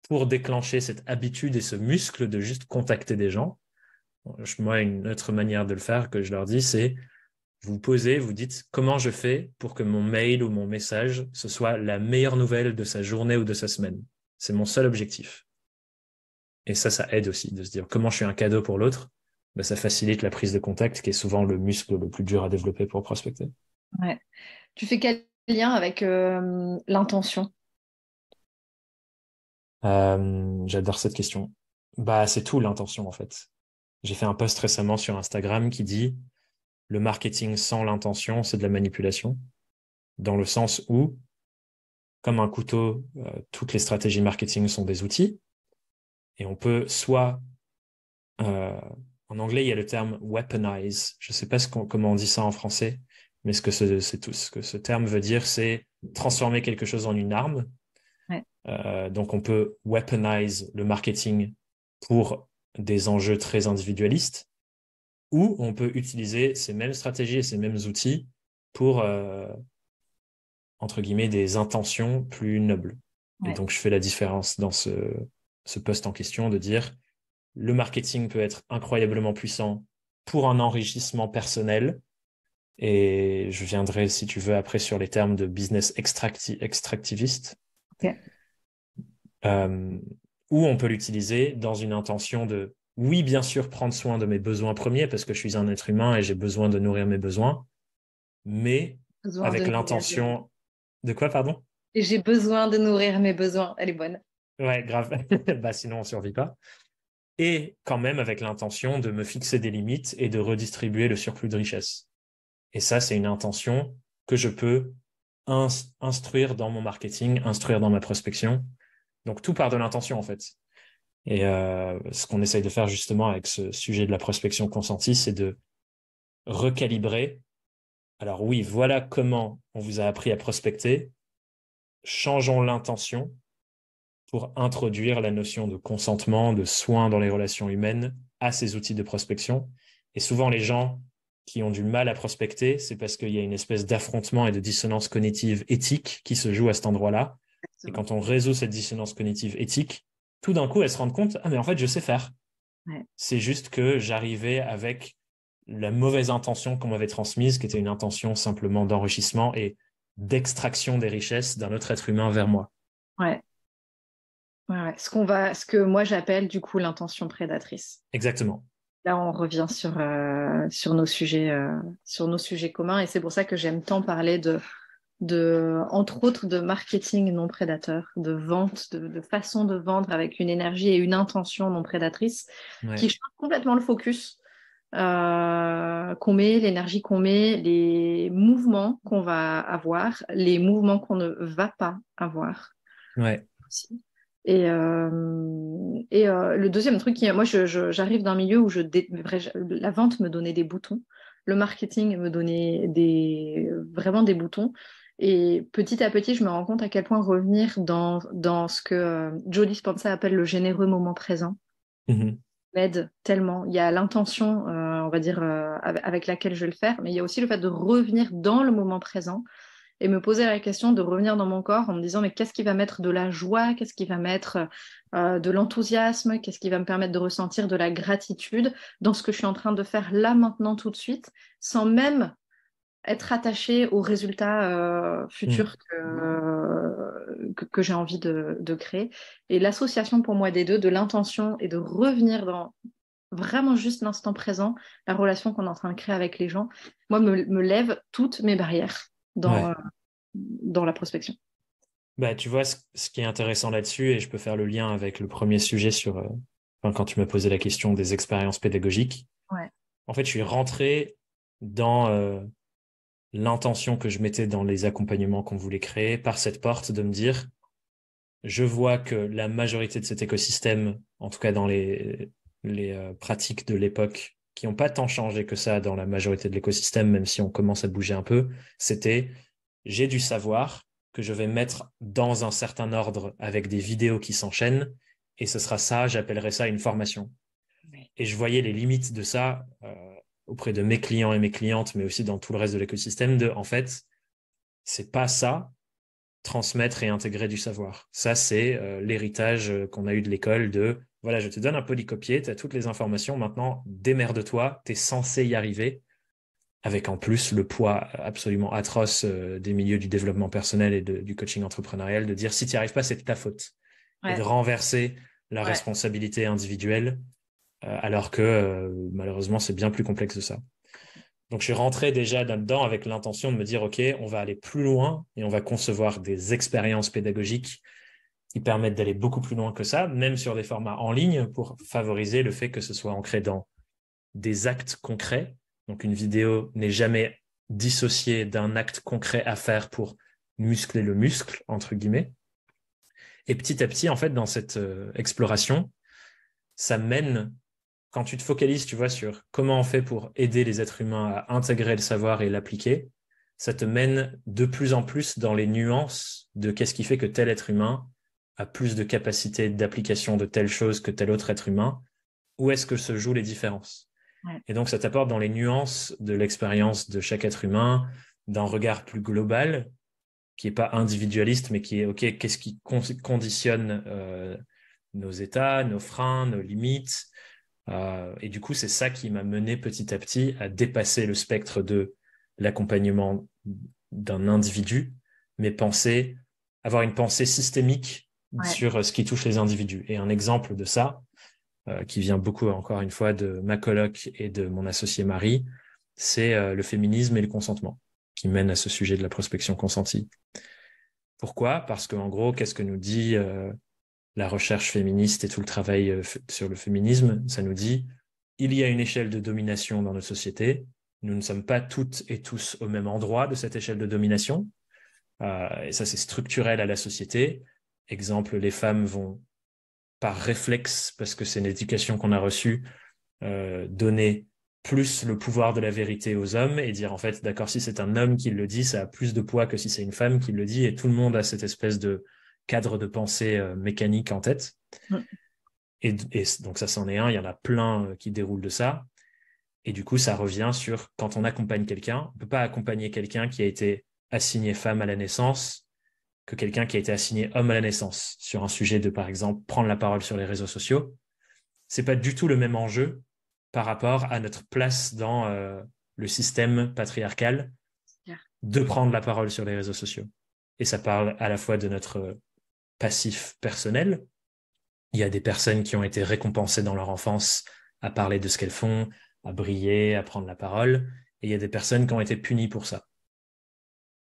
pour déclencher cette habitude et ce muscle de juste contacter des gens. Moi, une autre manière de le faire que je leur dis, c'est vous posez, vous dites comment je fais pour que mon mail ou mon message, ce soit la meilleure nouvelle de sa journée ou de sa semaine. C'est mon seul objectif. Et ça aide aussi de se dire comment je suis un cadeau pour l'autre. Ben, ça facilite la prise de contact, qui est souvent le muscle le plus dur à développer pour prospecter. Ouais. Tu fais quel lien avec l'intention? J'adore cette question. Bah, c'est tout l'intention en fait. J'ai fait un post récemment sur Instagram qui dit le marketing sans l'intention, c'est de la manipulation, dans le sens où, comme un couteau, toutes les stratégies marketing sont des outils, et on peut soit, en anglais, il y a le terme weaponize. Je ne sais pas comment on dit ça en français, mais ce que ce terme veut dire, c'est transformer quelque chose en une arme. Ouais. Donc, on peut weaponize le marketing pour des enjeux très individualistes, ou on peut utiliser ces mêmes stratégies et ces mêmes outils pour, entre guillemets, des intentions plus nobles. Ouais. Et donc, je fais la différence dans ce post en question de dire le marketing peut être incroyablement puissant pour un enrichissement personnel. Et je viendrai, si tu veux, après sur les termes de business extractiviste. Okay. Ou on peut l'utiliser dans une intention de, oui, bien sûr, prendre soin de mes besoins premiers parce que je suis un être humain et j'ai besoin de nourrir mes besoins, mais avec l'intention... De quoi, pardon? Et j'ai besoin de nourrir mes besoins. Elle est bonne. Ouais, grave. Bah, sinon, on ne survit pas. Et quand même avec l'intention de me fixer des limites et de redistribuer le surplus de richesse. Et ça, c'est une intention que je peux instruire dans mon marketing, instruire dans ma prospection. Donc, tout part de l'intention, en fait. Et ce qu'on essaye de faire justement avec ce sujet de la prospection consentie, c'est de recalibrer. Alors oui, voilà comment on vous a appris à prospecter. Changeons l'intention pour introduire la notion de consentement, de soin dans les relations humaines à ces outils de prospection. Et souvent, les gens qui ont du mal à prospecter, c'est parce qu'il y a une espèce d'affrontement et de dissonance cognitive éthique qui se joue à cet endroit-là. Et quand on résout cette dissonance cognitive éthique, tout d'un coup, elles se rendent compte, ah mais en fait, je sais faire. Ouais. C'est juste que j'arrivais avec la mauvaise intention qu'on m'avait transmise, qui était une intention simplement d'enrichissement et d'extraction des richesses d'un autre être humain vers moi. Ouais. Ouais. Ce que moi j'appelle du coup l'intention prédatrice. Exactement. Là, on revient sur nos sujets communs, et c'est pour ça que j'aime tant parler entre autres, de marketing non prédateur, de vente, de façon de vendre avec une énergie et une intention non prédatrice qui change complètement le focus qu'on met, l'énergie qu'on met, les mouvements qu'on va avoir, les mouvements qu'on ne va pas avoir. Ouais. Aussi. Et le deuxième truc, moi j'arrive d'un milieu où la vente me donnait des boutons, le marketing me donnait vraiment des boutons. Et petit à petit, je me rends compte à quel point revenir dans ce que Joe Dispenza appelle le généreux moment présent m'aide tellement. Il y a l'intention, on va dire, avec laquelle je vais le faire, mais il y a aussi le fait de revenir dans le moment présent et me poser la question de revenir dans mon corps en me disant mais qu'est-ce qui va mettre de la joie, qu'est-ce qui va mettre de l'enthousiasme, qu'est-ce qui va me permettre de ressentir de la gratitude dans ce que je suis en train de faire là, maintenant, tout de suite, sans même être attaché aux résultats futurs que j'ai envie de créer. Et l'association pour moi des deux, de l'intention et de revenir dans vraiment juste l'instant présent, la relation qu'on est en train de créer avec les gens, moi, me lève toutes mes barrières dans la prospection. Bah, tu vois, ce qui est intéressant là-dessus, et je peux faire le lien avec le premier sujet quand tu m'as posé la question des expériences pédagogiques. Ouais. En fait, je suis rentré dans l'intention que je mettais dans les accompagnements qu'on voulait créer par cette porte de me dire, je vois que la majorité de cet écosystème, en tout cas dans les pratiques de l'époque, qui n'ont pas tant changé que ça dans la majorité de l'écosystème, même si on commence à bouger un peu, c'était j'ai du savoir que je vais mettre dans un certain ordre avec des vidéos qui s'enchaînent, et ce sera ça, j'appellerai ça une formation. Oui. Et je voyais les limites de ça auprès de mes clients et mes clientes, mais aussi dans tout le reste de l'écosystème, en fait, c'est pas ça, transmettre et intégrer du savoir. Ça, c'est l'héritage qu'on a eu de l'école de, voilà, je te donne un polycopier, tu as toutes les informations, maintenant, démerde-toi, tu es censé y arriver, avec en plus le poids absolument atroce des milieux du développement personnel et du coaching entrepreneurial, de dire, si tu n'y arrives pas, c'est de ta faute. Ouais. Et de renverser la responsabilité individuelle, alors que malheureusement, c'est bien plus complexe que ça. Donc, je suis rentré déjà là-dedans avec l'intention de me dire, OK, on va aller plus loin et on va concevoir des expériences pédagogiques qui permettent d'aller beaucoup plus loin que ça, même sur des formats en ligne, pour favoriser le fait que ce soit ancré dans des actes concrets. Donc, une vidéo n'est jamais dissociée d'un acte concret à faire pour muscler le muscle, entre guillemets. Et petit à petit, en fait, dans cette exploration, ça mène... Quand tu te focalises, tu vois, sur comment on fait pour aider les êtres humains à intégrer le savoir et l'appliquer, ça te mène de plus en plus dans les nuances de qu'est-ce qui fait que tel être humain a plus de capacité d'application de telle chose que tel autre être humain. Où est-ce que se jouent les différences ? Ouais. Et donc, ça t'apporte dans les nuances de l'expérience de chaque être humain, d'un regard plus global, qui n'est pas individualiste, mais qui est, OK, qu'est-ce qui conditionne nos états, nos freins, nos limites ? Et du coup, c'est ça qui m'a mené petit à petit à dépasser le spectre de l'accompagnement d'un individu, mais avoir une pensée systémique sur ce qui touche les individus. Et un exemple de ça, qui vient beaucoup, encore une fois, de ma coloc et de mon associé Marie, c'est le féminisme et le consentement, qui mène à ce sujet de la prospection consentie. Pourquoi ? Parce qu'en gros, qu'est-ce que nous dit la recherche féministe et tout le travail sur le féminisme, ça nous dit il y a une échelle de domination dans notre société. Nous ne sommes pas toutes et tous au même endroit de cette échelle de domination. Et ça, c'est structurel à la société. Exemple, les femmes vont, par réflexe, parce que c'est une éducation qu'on a reçue, donner plus le pouvoir de la vérité aux hommes et dire, en fait, d'accord, si c'est un homme qui le dit, ça a plus de poids que si c'est une femme qui le dit. Et tout le monde a cette espèce de cadre de pensée mécanique en tête. Et donc ça, c'en est un. Il y en a plein qui déroulent de ça. Et du coup, ça revient sur quand on accompagne quelqu'un, on ne peut pas accompagner quelqu'un qui a été assigné femme à la naissance que quelqu'un qui a été assigné homme à la naissance sur un sujet de, par exemple, prendre la parole sur les réseaux sociaux. C'est pas du tout le même enjeu par rapport à notre place dans le système patriarcal de prendre la parole sur les réseaux sociaux. Et ça parle à la fois de notre passif personnel. Il y a des personnes qui ont été récompensées dans leur enfance à parler de ce qu'elles font, à briller, à prendre la parole. Et il y a des personnes qui ont été punies pour ça,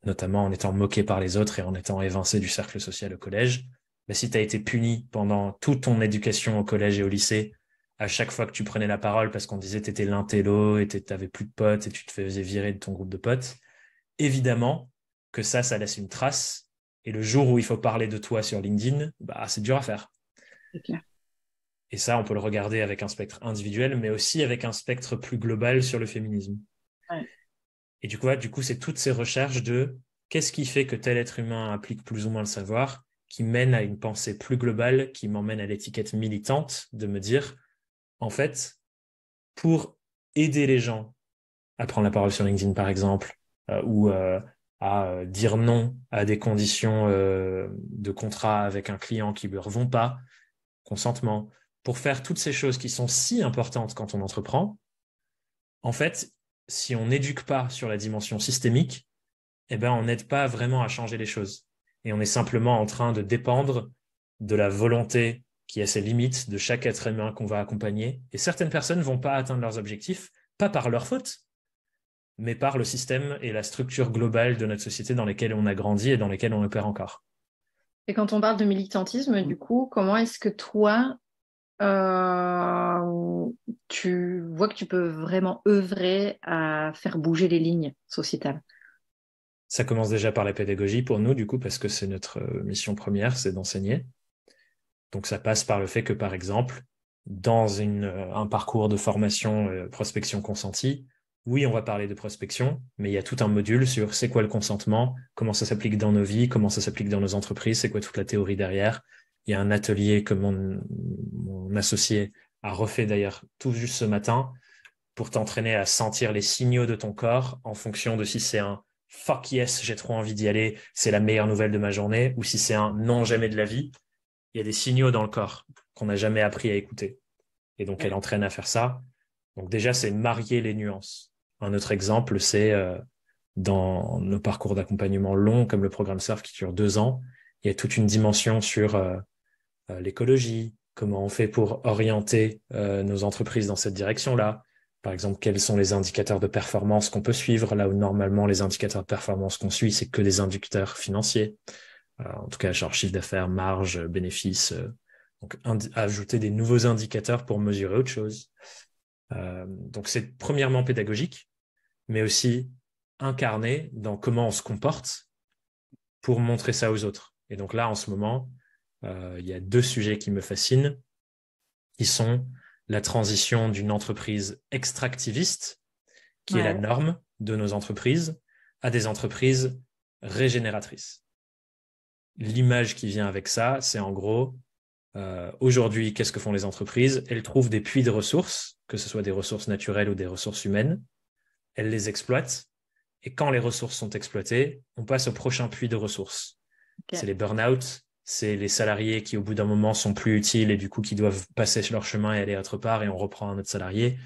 notamment en étant moquées par les autres et en étant évincées du cercle social au collège. Mais si tu as été puni pendant toute ton éducation au collège et au lycée, à chaque fois que tu prenais la parole parce qu'on disait que tu étais l'intello et tu n'avais plus de potes et tu te faisais virer de ton groupe de potes, évidemment que ça laisse une trace. Et le jour où il faut parler de toi sur LinkedIn, bah, c'est dur à faire. C'est clair. Et ça, on peut le regarder avec un spectre individuel, mais aussi avec un spectre plus global sur le féminisme. Ouais. Et du coup, c'est toutes ces recherches de qu'est-ce qui fait que tel être humain implique plus ou moins le savoir, qui mène à une pensée plus globale, qui m'emmène à l'étiquette militante de me dire, en fait, pour aider les gens à prendre la parole sur LinkedIn, par exemple, ou à dire non à des conditions de contrat avec un client qui ne leur vont pas, consentement, pour faire toutes ces choses qui sont si importantes quand on entreprend, en fait, si on n'éduque pas sur la dimension systémique, eh ben, on n'aide pas vraiment à changer les choses. Et on est simplement en train de dépendre de la volonté qui a ses limites de chaque être humain qu'on va accompagner. Et certaines personnes ne vont pas atteindre leurs objectifs, pas par leur faute, mais par le système et la structure globale de notre société dans lesquelles on a grandi et dans lesquelles on opère encore. Et quand on parle de militantisme, du coup, comment est-ce que toi, tu vois que tu peux vraiment œuvrer à faire bouger les lignes sociétales? Ça commence déjà par la pédagogie pour nous, du coup, parce que c'est notre mission première, c'est d'enseigner. Donc ça passe par le fait que, par exemple, dans un parcours de formation prospection consentie, oui, on va parler de prospection, mais il y a tout un module sur c'est quoi le consentement, comment ça s'applique dans nos vies, comment ça s'applique dans nos entreprises, c'est quoi toute la théorie derrière. Il y a un atelier que mon associé a refait d'ailleurs tout juste ce matin pour t'entraîner à sentir les signaux de ton corps en fonction de si c'est un « fuck yes, j'ai trop envie d'y aller, c'est la meilleure nouvelle de ma journée » ou si c'est un « non, jamais de la vie ». Il y a des signaux dans le corps qu'on n'a jamais appris à écouter. Et donc, elle entraîne à faire ça. Donc déjà, c'est marier les nuances. Un autre exemple, c'est dans nos parcours d'accompagnement longs, comme le programme SURF qui dure 2 ans, il y a toute une dimension sur l'écologie, comment on fait pour orienter nos entreprises dans cette direction-là. Par exemple, quels sont les indicateurs de performance qu'on peut suivre, là où normalement les indicateurs de performance qu'on suit, c'est que des indicateurs financiers. En tout cas, genre chiffre d'affaires, marge, bénéfice. Donc, ajouter des nouveaux indicateurs pour mesurer autre chose. Donc, c'est premièrement pédagogique, mais aussi incarné dans comment on se comporte pour montrer ça aux autres. Et donc là, en ce moment, il y a 2 sujets qui me fascinent, qui sont la transition d'une entreprise extractiviste, qui est la norme de nos entreprises, à des entreprises régénératrices. L'image qui vient avec ça, c'est en gros, aujourd'hui, qu'est-ce que font les entreprises? Elles trouvent des puits de ressources, que ce soit des ressources naturelles ou des ressources humaines. Elles les exploitent. Et quand les ressources sont exploitées, on passe au prochain puits de ressources. Okay. C'est les burn-out, c'est les salariés qui, au bout d'un moment, sont plus utiles et du coup, qui doivent passer leur chemin et aller autre part et on reprend un autre salarié.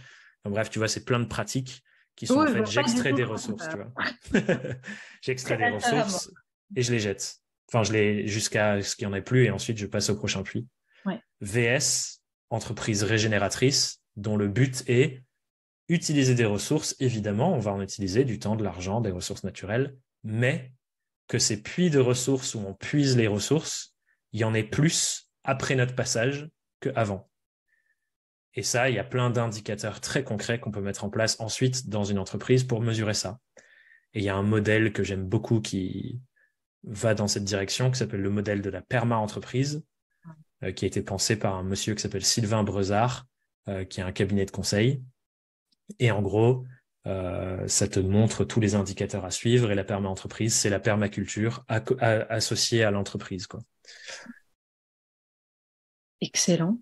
Enfin, bref, tu vois, c'est plein de pratiques qui sont en fait, j'extrais des ressources, tu vois. J'extrais des ressources et je les jette. Enfin, je les jusqu'à ce qu'il n'y en ait plus et ensuite je passe au prochain puits. VS, entreprise régénératrice, dont le but est utiliser des ressources. Évidemment, on va en utiliser du temps, de l'argent, des ressources naturelles, mais que ces puits de ressources où on puise les ressources, il y en ait plus après notre passage qu'avant. Et ça, il y a plein d'indicateurs très concrets qu'on peut mettre en place ensuite dans une entreprise pour mesurer ça. Et il y a un modèle que j'aime beaucoup qui va dans cette direction, qui s'appelle le modèle de la perma-entreprise, qui a été pensé par un monsieur qui s'appelle Sylvain Brezard, qui a un cabinet de conseil. Et en gros, ça te montre tous les indicateurs à suivre. Et la perma-entreprise, c'est la permaculture associée à l'entreprise, quoi. Excellent.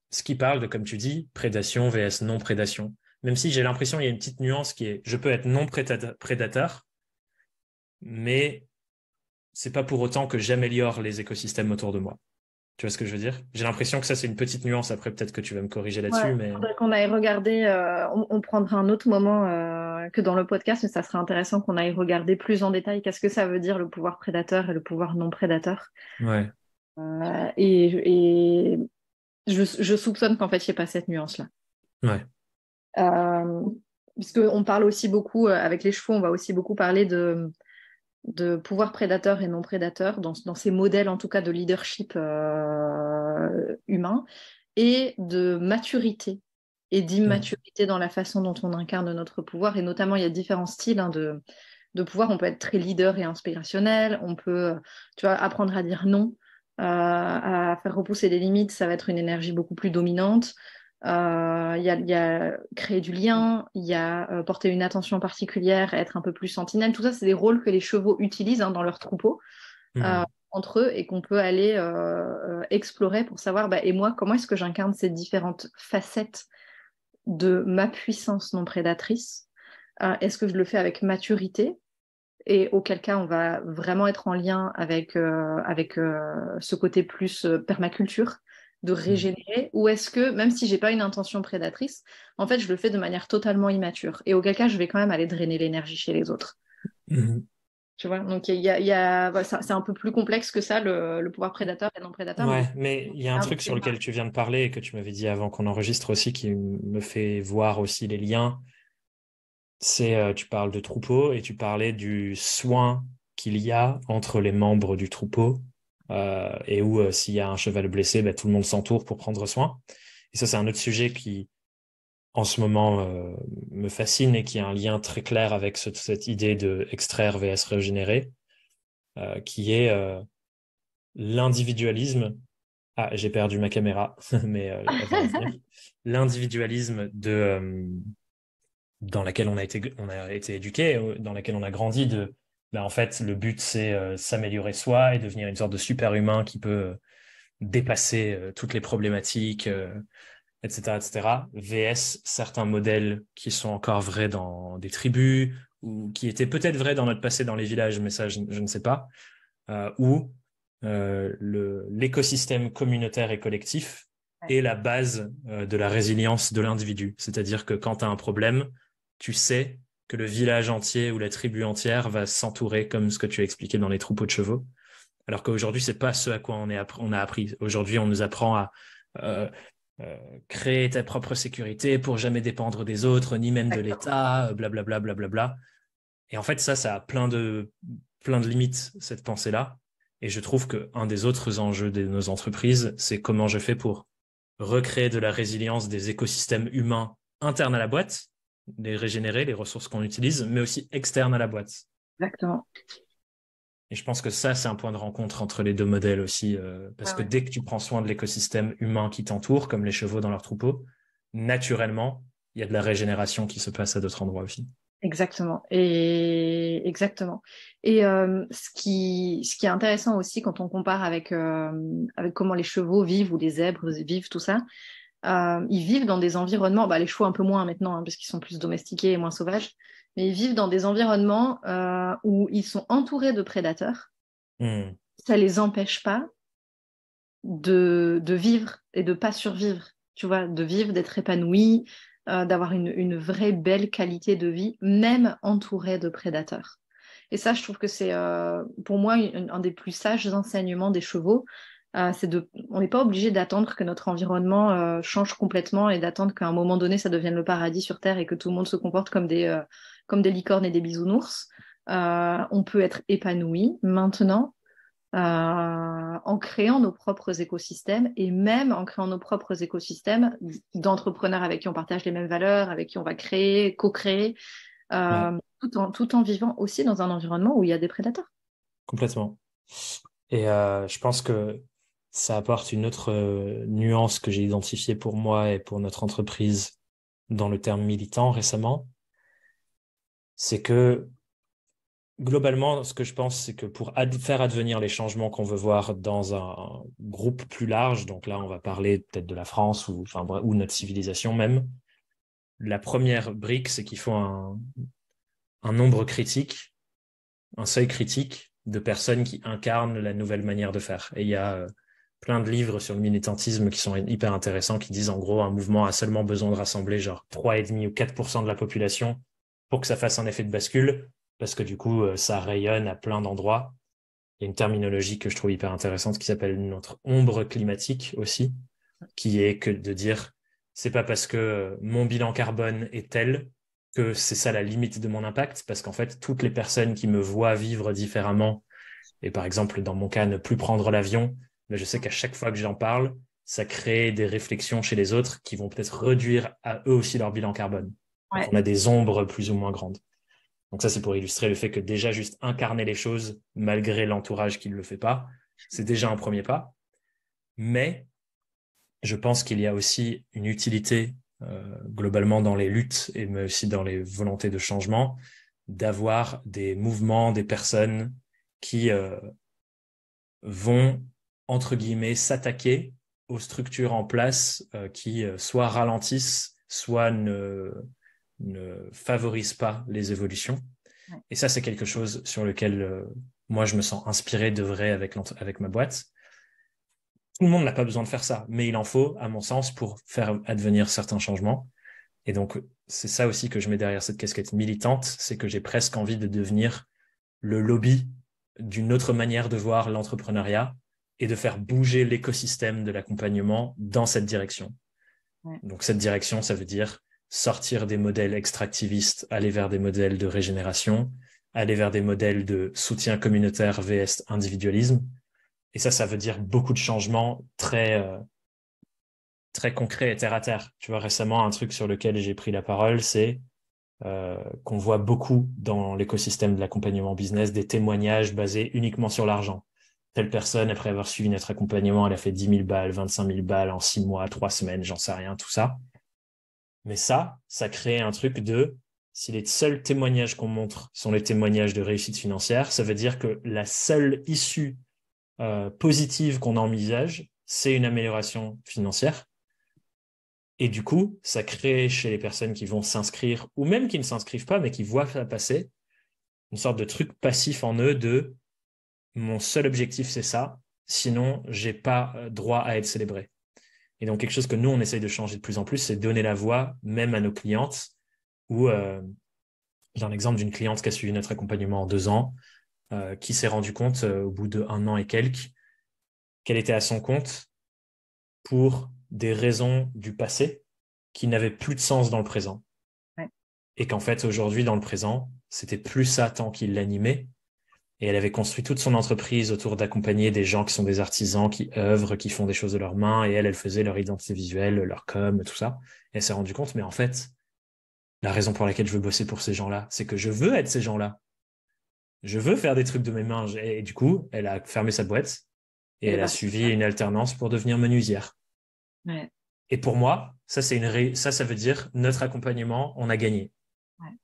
Ce qui parle de, comme tu dis, prédation vs non-prédation. Même si j'ai l'impression qu'il y a une petite nuance qui est, je peux être non-prédateur, mais c'est pas pour autant que j'améliore les écosystèmes autour de moi. Tu vois ce que je veux dire? J'ai l'impression que ça, c'est une petite nuance. Après, peut-être que tu vas me corriger là-dessus, Ouais, mais faudrait qu'on aille regarder, on prendra un autre moment que dans le podcast, mais ça serait intéressant qu'on aille regarder plus en détail qu'est-ce que ça veut dire le pouvoir prédateur et le pouvoir non prédateur. ouais, Et je soupçonne qu'en fait, il n'y ait pas cette nuance-là. ouais, Euh, Parce qu'on parle aussi beaucoup, avec les chevaux, on va aussi beaucoup parler de pouvoir prédateur et non prédateur, dans ces modèles en tout cas de leadership humain, et de maturité et d'immaturité dans la façon dont on incarne notre pouvoir. Et notamment, il y a différents styles de pouvoir. On peut être très leader et inspirationnel, on peut, tu vois, apprendre à dire non, à faire repousser les limites, ça va être une énergie beaucoup plus dominante. Il y a créer du lien, il y a porter une attention particulière, être un peu plus sentinelle. Tout ça, c'est des rôles que les chevaux utilisent dans leur troupeau euh, entre eux et qu'on peut aller explorer pour savoir, bah, et moi, comment est-ce que j'incarne ces différentes facettes de ma puissance non prédatrice. Est-ce que je le fais avec maturité? Et auquel cas, on va vraiment être en lien avec ce côté plus permaculture, de régénérer, ou est-ce que, même si j'ai pas une intention prédatrice, en fait, je le fais de manière totalement immature, et auquel cas, je vais quand même aller drainer l'énergie chez les autres. Tu vois, donc voilà, c'est un peu plus complexe que ça, le pouvoir prédateur et non prédateur. Ouais, mais il y a un Ah, truc sur lequel tu viens de parler et que tu m'avais dit avant qu'on enregistre aussi qui me fait voir aussi les liens. C'est, tu parles de troupeau et tu parlais du soin qu'il y a entre les membres du troupeau et où s'il y a un cheval blessé, bah, tout le monde s'entoure pour prendre soin. Et ça, c'est un autre sujet qui, en ce moment, me fascine et qui a un lien très clair avec cette idée de extraire vs régénérer, qui est l'individualisme. Ah, j'ai perdu ma caméra, mais elle va revenir. L'individualisme dans laquelle on a été éduqué, dans laquelle on a grandi, en fait, le but, c'est s'améliorer soi et devenir une sorte de super-humain qui peut dépasser toutes les problématiques, etc., etc. VS certains modèles qui sont encore vrais dans des tribus ou qui étaient peut-être vrais dans notre passé dans les villages, mais ça, je ne sais pas, où l'écosystème communautaire et collectif est la base de la résilience de l'individu. C'est-à-dire que quand tu as un problème, tu sais que le village entier ou la tribu entière va s'entourer comme ce que tu as expliqué dans les troupeaux de chevaux. Alors qu'aujourd'hui, c'est pas ce à quoi on a appris. Aujourd'hui, on nous apprend à euh, créer ta propre sécurité pour jamais dépendre des autres, ni même de l'État, blablabla, blablabla. Et en fait, ça a plein de limites, cette pensée-là. Et je trouve qu'un des autres enjeux de nos entreprises, c'est comment je fais pour recréer de la résilience des écosystèmes humains internes à la boîte, les régénérer, les ressources qu'on utilise, mais aussi externes à la boîte. Exactement. Et je pense que ça, c'est un point de rencontre entre les deux modèles aussi, parce que dès que tu prends soin de l'écosystème humain qui t'entoure, comme les chevaux dans leur troupeau, naturellement, il y a de la régénération qui se passe à d'autres endroits aussi. Exactement. Et exactement. Et ce qui est intéressant aussi quand on compare avec comment les chevaux vivent ou les zèbres vivent, tout ça, ils vivent dans des environnements, bah, les chevaux un peu moins maintenant, parce qu'ils sont plus domestiqués et moins sauvages, mais ils vivent dans des environnements où ils sont entourés de prédateurs. Ça les empêche pas de vivre et de pas survivre, tu vois, de vivre, d'être épanoui, d'avoir une vraie belle qualité de vie, même entouré de prédateurs. Et ça, je trouve que c'est pour moi un des plus sages enseignements des chevaux. On n'est pas obligé d'attendre que notre environnement change complètement et d'attendre qu'à un moment donné, ça devienne le paradis sur Terre et que tout le monde se comporte comme des licornes et des bisounours. On peut être épanoui maintenant en créant nos propres écosystèmes et même en créant nos propres écosystèmes d'entrepreneurs avec qui on partage les mêmes valeurs, avec qui on va créer, co-créer, tout en vivant aussi dans un environnement où il y a des prédateurs. Complètement. Et je pense que ça apporte une autre nuance que j'ai identifiée pour moi et pour notre entreprise dans le terme militant récemment. C'est que globalement, ce que je pense, c'est que pour faire advenir les changements qu'on veut voir dans un groupe plus large, donc là, on va parler peut-être de la France ou notre civilisation même, la première brique, c'est qu'il faut un nombre critique, un seuil critique de personnes qui incarnent la nouvelle manière de faire. Et il y a plein de livres sur le militantisme qui sont hyper intéressants, qui disent en gros, un mouvement a seulement besoin de rassembler genre 3,5 ou 4% de la population pour que ça fasse un effet de bascule, parce que du coup, ça rayonne à plein d'endroits. Il y a une terminologie que je trouve hyper intéressante qui s'appelle notre ombre climatique aussi, qui est que de dire, c'est pas parce que mon bilan carbone est tel que c'est ça la limite de mon impact, parce qu'en fait, toutes les personnes qui me voient vivre différemment, et par exemple, dans mon cas, ne plus prendre l'avion, mais je sais qu'à chaque fois que j'en parle, ça crée des réflexions chez les autres qui vont peut-être réduire à eux aussi leur bilan carbone. Donc, on a des ombres plus ou moins grandes. Donc ça, c'est pour illustrer le fait que déjà juste incarner les choses, malgré l'entourage qui ne le fait pas, c'est déjà un premier pas. Mais je pense qu'il y a aussi une utilité globalement dans les luttes, et mais aussi dans les volontés de changement, d'avoir des mouvements, des personnes qui vont, entre guillemets, s'attaquer aux structures en place qui soit ralentissent, soit ne favorisent pas les évolutions. Ouais. Et ça, c'est quelque chose sur lequel moi, je me sens inspiré de vrai avec ma boîte. Tout le monde n'a pas besoin de faire ça, mais il en faut, à mon sens, pour faire advenir certains changements. Et donc, c'est ça aussi que je mets derrière cette casquette militante, c'est que j'ai presque envie de devenir le lobby d'une autre manière de voir l'entrepreneuriat et de faire bouger l'écosystème de l'accompagnement dans cette direction. Ouais. Donc, cette direction, ça veut dire sortir des modèles extractivistes, aller vers des modèles de régénération, aller vers des modèles de soutien communautaire vs individualisme. Et ça veut dire beaucoup de changements très concrets et terre à terre. Tu vois, récemment, un truc sur lequel j'ai pris la parole, c'est qu'on voit beaucoup dans l'écosystème de l'accompagnement business des témoignages basés uniquement sur l'argent. Telle personne, après avoir suivi notre accompagnement, elle a fait 10 000 balles, 25 000 balles en 6 mois, 3 semaines, j'en sais rien, tout ça. Mais ça crée un truc de, si les seuls témoignages qu'on montre sont les témoignages de réussite financière, ça veut dire que la seule issue positive qu'on envisage, c'est une amélioration financière. Et du coup, ça crée chez les personnes qui vont s'inscrire, ou même qui ne s'inscrivent pas, mais qui voient ça passer, une sorte de truc passif en eux de « mon seul objectif, c'est ça, sinon, j'ai pas droit à être célébré ». Et donc, quelque chose que nous, on essaye de changer de plus en plus, c'est donner la voix même à nos clientes, où j'ai un exemple d'une cliente qui a suivi notre accompagnement en 2 ans, qui s'est rendu compte au bout d'1 an et quelques qu'elle était à son compte pour des raisons du passé qui n'avaient plus de sens dans le présent. Ouais. Et qu'en fait, aujourd'hui, dans le présent, c'était plus ça tant qu'il l'animait. Et elle avait construit toute son entreprise autour d'accompagner des gens qui sont des artisans, qui œuvrent, qui font des choses de leurs mains. Et elle faisait leur identité visuelle, leur com, tout ça. Et elle s'est rendue compte, mais en fait, la raison pour laquelle je veux bosser pour ces gens-là, c'est que je veux être ces gens-là. Je veux faire des trucs de mes mains. Et du coup, elle a fermé sa boîte et elle a suivi une alternance pour devenir menuisière. Ouais. Et pour moi, ça veut dire notre accompagnement, on a gagné. Ouais.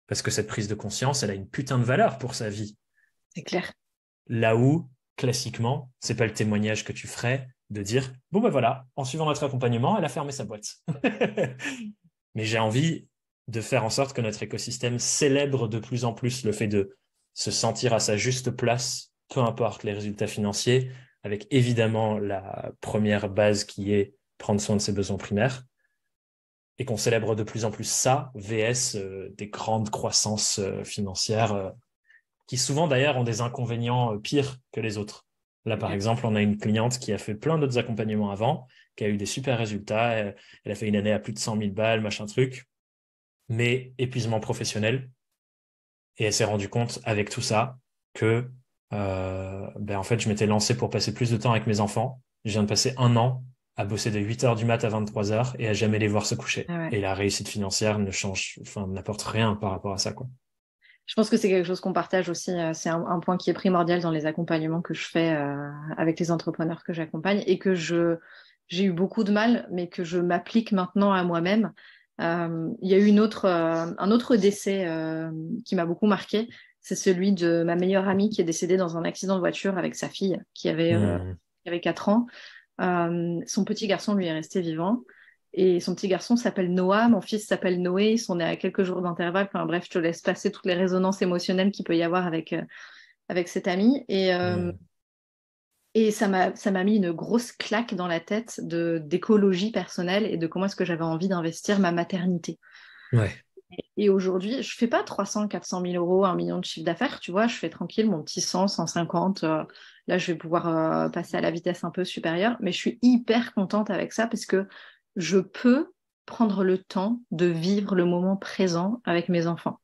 Parce que cette prise de conscience, elle a une putain de valeur pour sa vie. C'est clair. Là où, classiquement, c'est pas le témoignage que tu ferais de dire « Bon, ben voilà, en suivant notre accompagnement, elle a fermé sa boîte. » Mais j'ai envie de faire en sorte que notre écosystème célèbre de plus en plus le fait de se sentir à sa juste place, peu importe les résultats financiers, avec évidemment la première base qui est prendre soin de ses besoins primaires, et qu'on célèbre de plus en plus ça, VS des grandes croissances financières, qui souvent d'ailleurs ont des inconvénients pires que les autres. Là, par exemple, on a une cliente qui a fait plein d'autres accompagnements avant, qui a eu des super résultats, elle a fait une année à plus de 100 000 balles, machin truc, mais épuisement professionnel, et elle s'est rendue compte avec tout ça que en fait, je m'étais lancé pour passer plus de temps avec mes enfants. Je viens de passer 1 an à bosser de 8h du mat à 23h et à jamais les voir se coucher. Ah ouais. Et la réussite financière n'apporte rien par rapport à ça, quoi. Je pense que c'est quelque chose qu'on partage aussi. C'est un point qui est primordial dans les accompagnements que je fais avec les entrepreneurs que j'accompagne et que j'ai eu beaucoup de mal, mais que je m'applique maintenant à moi-même. Il y a eu un autre décès qui m'a beaucoup marqué. C'est celui de ma meilleure amie qui est décédée dans un accident de voiture avec sa fille qui avait 4 ans. Son petit garçon lui est resté vivant. Et son petit garçon s'appelle Noah, mon fils s'appelle Noé, ils sont nés à quelques jours d'intervalle. Enfin, bref, je te laisse passer toutes les résonances émotionnelles qu'il peut y avoir avec cet ami. Et ça m'a mis une grosse claque dans la tête d'écologie personnelle et de comment est-ce que j'avais envie d'investir ma maternité. Ouais. Et aujourd'hui, je fais pas 300, 400 000 euros, 1 million de chiffre d'affaires, tu vois, je fais tranquille mon petit 100, 150. Là, je vais pouvoir passer à la vitesse un peu supérieure, mais je suis hyper contente avec ça parce que je peux prendre le temps de vivre le moment présent avec mes enfants.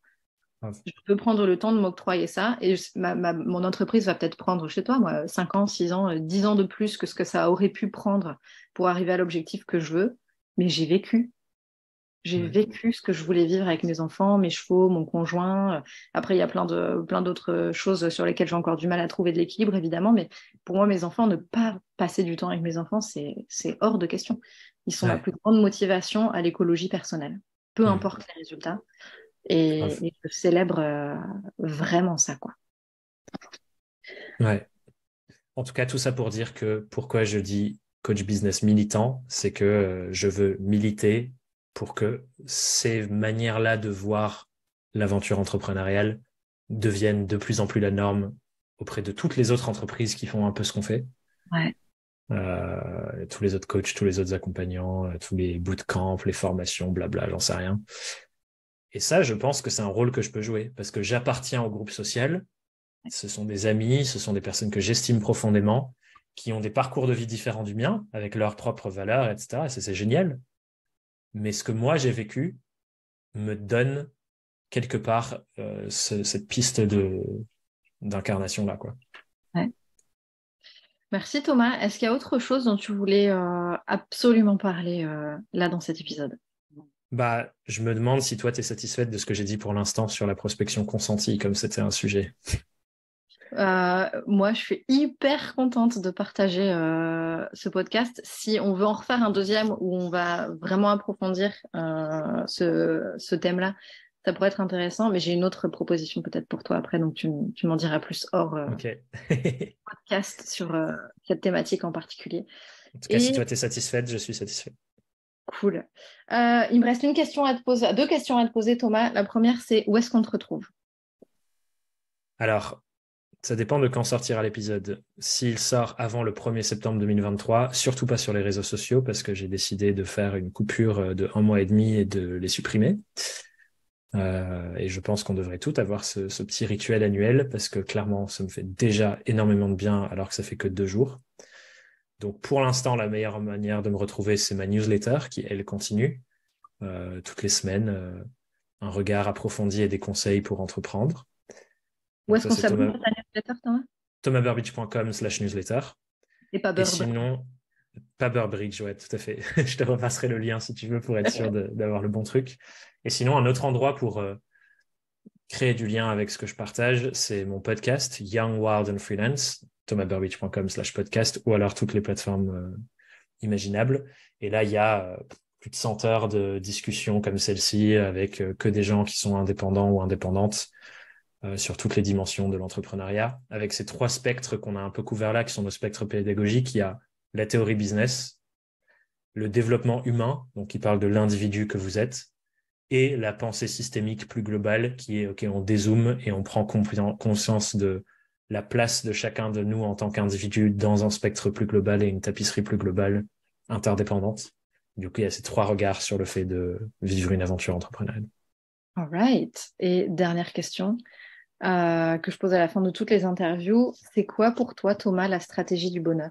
Je peux prendre le temps de m'octroyer ça et mon entreprise va peut-être prendre chez toi, moi, 5 ans, 6 ans, 10 ans de plus que ce que ça aurait pu prendre pour arriver à l'objectif que je veux, mais j'ai vécu. J'ai vécu ce que je voulais vivre avec mes enfants, mes chevaux, mon conjoint. Après, il y a plein d'autres choses sur lesquelles j'ai encore du mal à trouver de l'équilibre, évidemment. Mais pour moi, mes enfants, ne pas passer du temps avec mes enfants, c'est hors de question. Ils sont ma plus grande motivation à l'écologie personnelle, peu importe les résultats. Et je célèbre vraiment ça, quoi. Ouais. En tout cas, tout ça pour dire que pourquoi je dis coach business militant, c'est que je veux militer pour que ces manières-là de voir l'aventure entrepreneuriale deviennent de plus en plus la norme auprès de toutes les autres entreprises qui font un peu ce qu'on fait. Ouais. Tous les autres coachs, tous les autres accompagnants, tous les bootcamps, les formations, blabla, j'en sais rien. Et ça, je pense que c'est un rôle que je peux jouer parce que j'appartiens au groupe social. Ce sont des amis, ce sont des personnes que j'estime profondément, qui ont des parcours de vie différents du mien, avec leurs propres valeurs, etc. Et c'est génial. Mais ce que moi, j'ai vécu me donne quelque part cette piste d'incarnation-là, quoi. Ouais. Merci Thomas. Est-ce qu'il y a autre chose dont tu voulais absolument parler là dans cet épisode? Bah, je me demande si toi, tu es satisfaite de ce que j'ai dit pour l'instant sur la prospection consentie, comme c'était un sujet. Moi, je suis hyper contente de partager ce podcast. Si on veut en refaire un deuxième où on va vraiment approfondir ce thème-là, ça pourrait être intéressant. Mais j'ai une autre proposition peut-être pour toi après, donc tu m'en diras plus hors podcast sur cette thématique en particulier. En tout cas, si toi, tu es satisfaite, je suis satisfait. Cool. Il me reste une question à te poser, 2 questions à te poser, Thomas. La première, c'est où est-ce qu'on te retrouve? Alors, ça dépend de quand sortira l'épisode. S'il sort avant le 1er septembre 2023, surtout pas sur les réseaux sociaux parce que j'ai décidé de faire une coupure de 1 mois et demi et de les supprimer. Et je pense qu'on devrait tout avoir ce petit rituel annuel parce que clairement, ça me fait déjà énormément de bien alors que ça fait que 2 jours. Donc pour l'instant, la meilleure manière de me retrouver, c'est ma newsletter qui, elle, continue toutes les semaines. Un regard approfondi et des conseils pour entreprendre. Où est-ce qu'on s'abonne à ta newsletter, Thomas? thomasburbidge.com/newsletter. Et pas Burbridge. Et sinon, pas Burbridge, ouais, tout à fait. Je te repasserai le lien si tu veux pour être sûr d'avoir le bon truc. Et sinon, un autre endroit pour créer du lien avec ce que je partage, c'est mon podcast Young, Wild and Freelance, thomasburbidge.com/podcast ou alors toutes les plateformes imaginables. Et là, il y a plus de 100 heures de discussions comme celle-ci avec que des gens qui sont indépendants ou indépendantes sur toutes les dimensions de l'entrepreneuriat. Avec ces 3 spectres qu'on a un peu couverts là, qui sont nos spectres pédagogiques, il y a la théorie business, le développement humain, donc qui parle de l'individu que vous êtes, et la pensée systémique plus globale, qui est, OK, on dézoome et on prend conscience de la place de chacun de nous en tant qu'individu dans un spectre plus global et une tapisserie plus globale, interdépendante. Du coup, il y a ces 3 regards sur le fait de vivre une aventure entrepreneuriale. All right. Et dernière question que je pose à la fin de toutes les interviews, c'est quoi pour toi, Thomas, la stratégie du bonheur?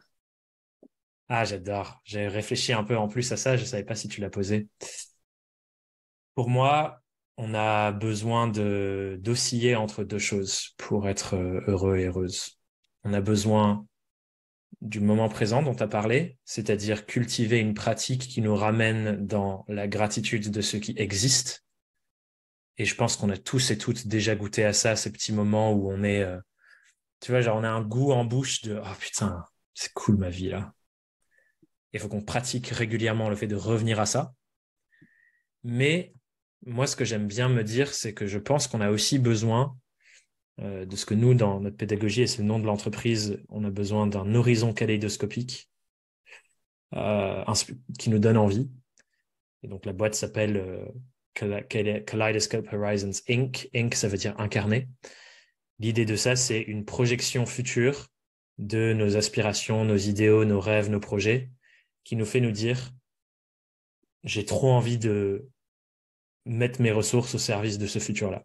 Ah, j'adore. J'ai réfléchi un peu en plus à ça, je ne savais pas si tu l'as posé. Pour moi, on a besoin d'osciller entre 2 choses pour être heureux et heureuse. On a besoin du moment présent dont tu as parlé, c'est-à-dire cultiver une pratique qui nous ramène dans la gratitude de ce qui existe. Et je pense qu'on a tous et toutes déjà goûté à ça, ces petits moments où on est, tu vois, genre on a un goût en bouche de « Oh putain, c'est cool ma vie là ». Il faut qu'on pratique régulièrement le fait de revenir à ça. Mais moi, ce que j'aime bien me dire, c'est que je pense qu'on a aussi besoin de ce que nous, dans notre pédagogie, et c'est le nom de l'entreprise, on a besoin d'un horizon kaléidoscopique qui nous donne envie. Et donc la boîte s'appelle Kaleidoscope Horizons Inc. Inc, ça veut dire incarné. L'idée de ça, c'est une projection future de nos aspirations, nos idéaux, nos rêves, nos projets, qui nous fait nous dire « j'ai trop envie de mettre mes ressources au service de ce futur-là ».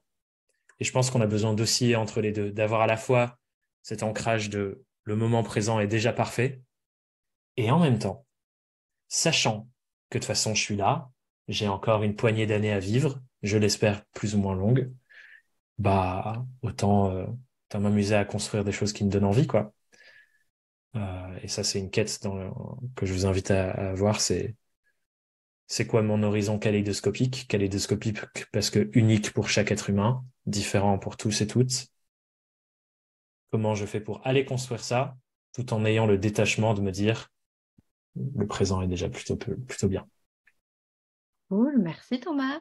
Et je pense qu'on a besoin d'osciller entre les deux, d'avoir à la fois cet ancrage de le moment présent est déjà parfait, et en même temps, sachant que de toute façon, je suis là, j'ai encore une poignée d'années à vivre, je l'espère plus ou moins longue, bah autant m'amuser à construire des choses qui me donnent envie, quoi. Et ça, c'est une quête que je vous invite à avoir, c'est quoi mon horizon kaléidoscopique? Kaléidoscopique parce que unique pour chaque être humain, différent pour tous et toutes. Comment je fais pour aller construire ça, tout en ayant le détachement de me dire le présent est déjà plutôt bien. Cool, merci Thomas.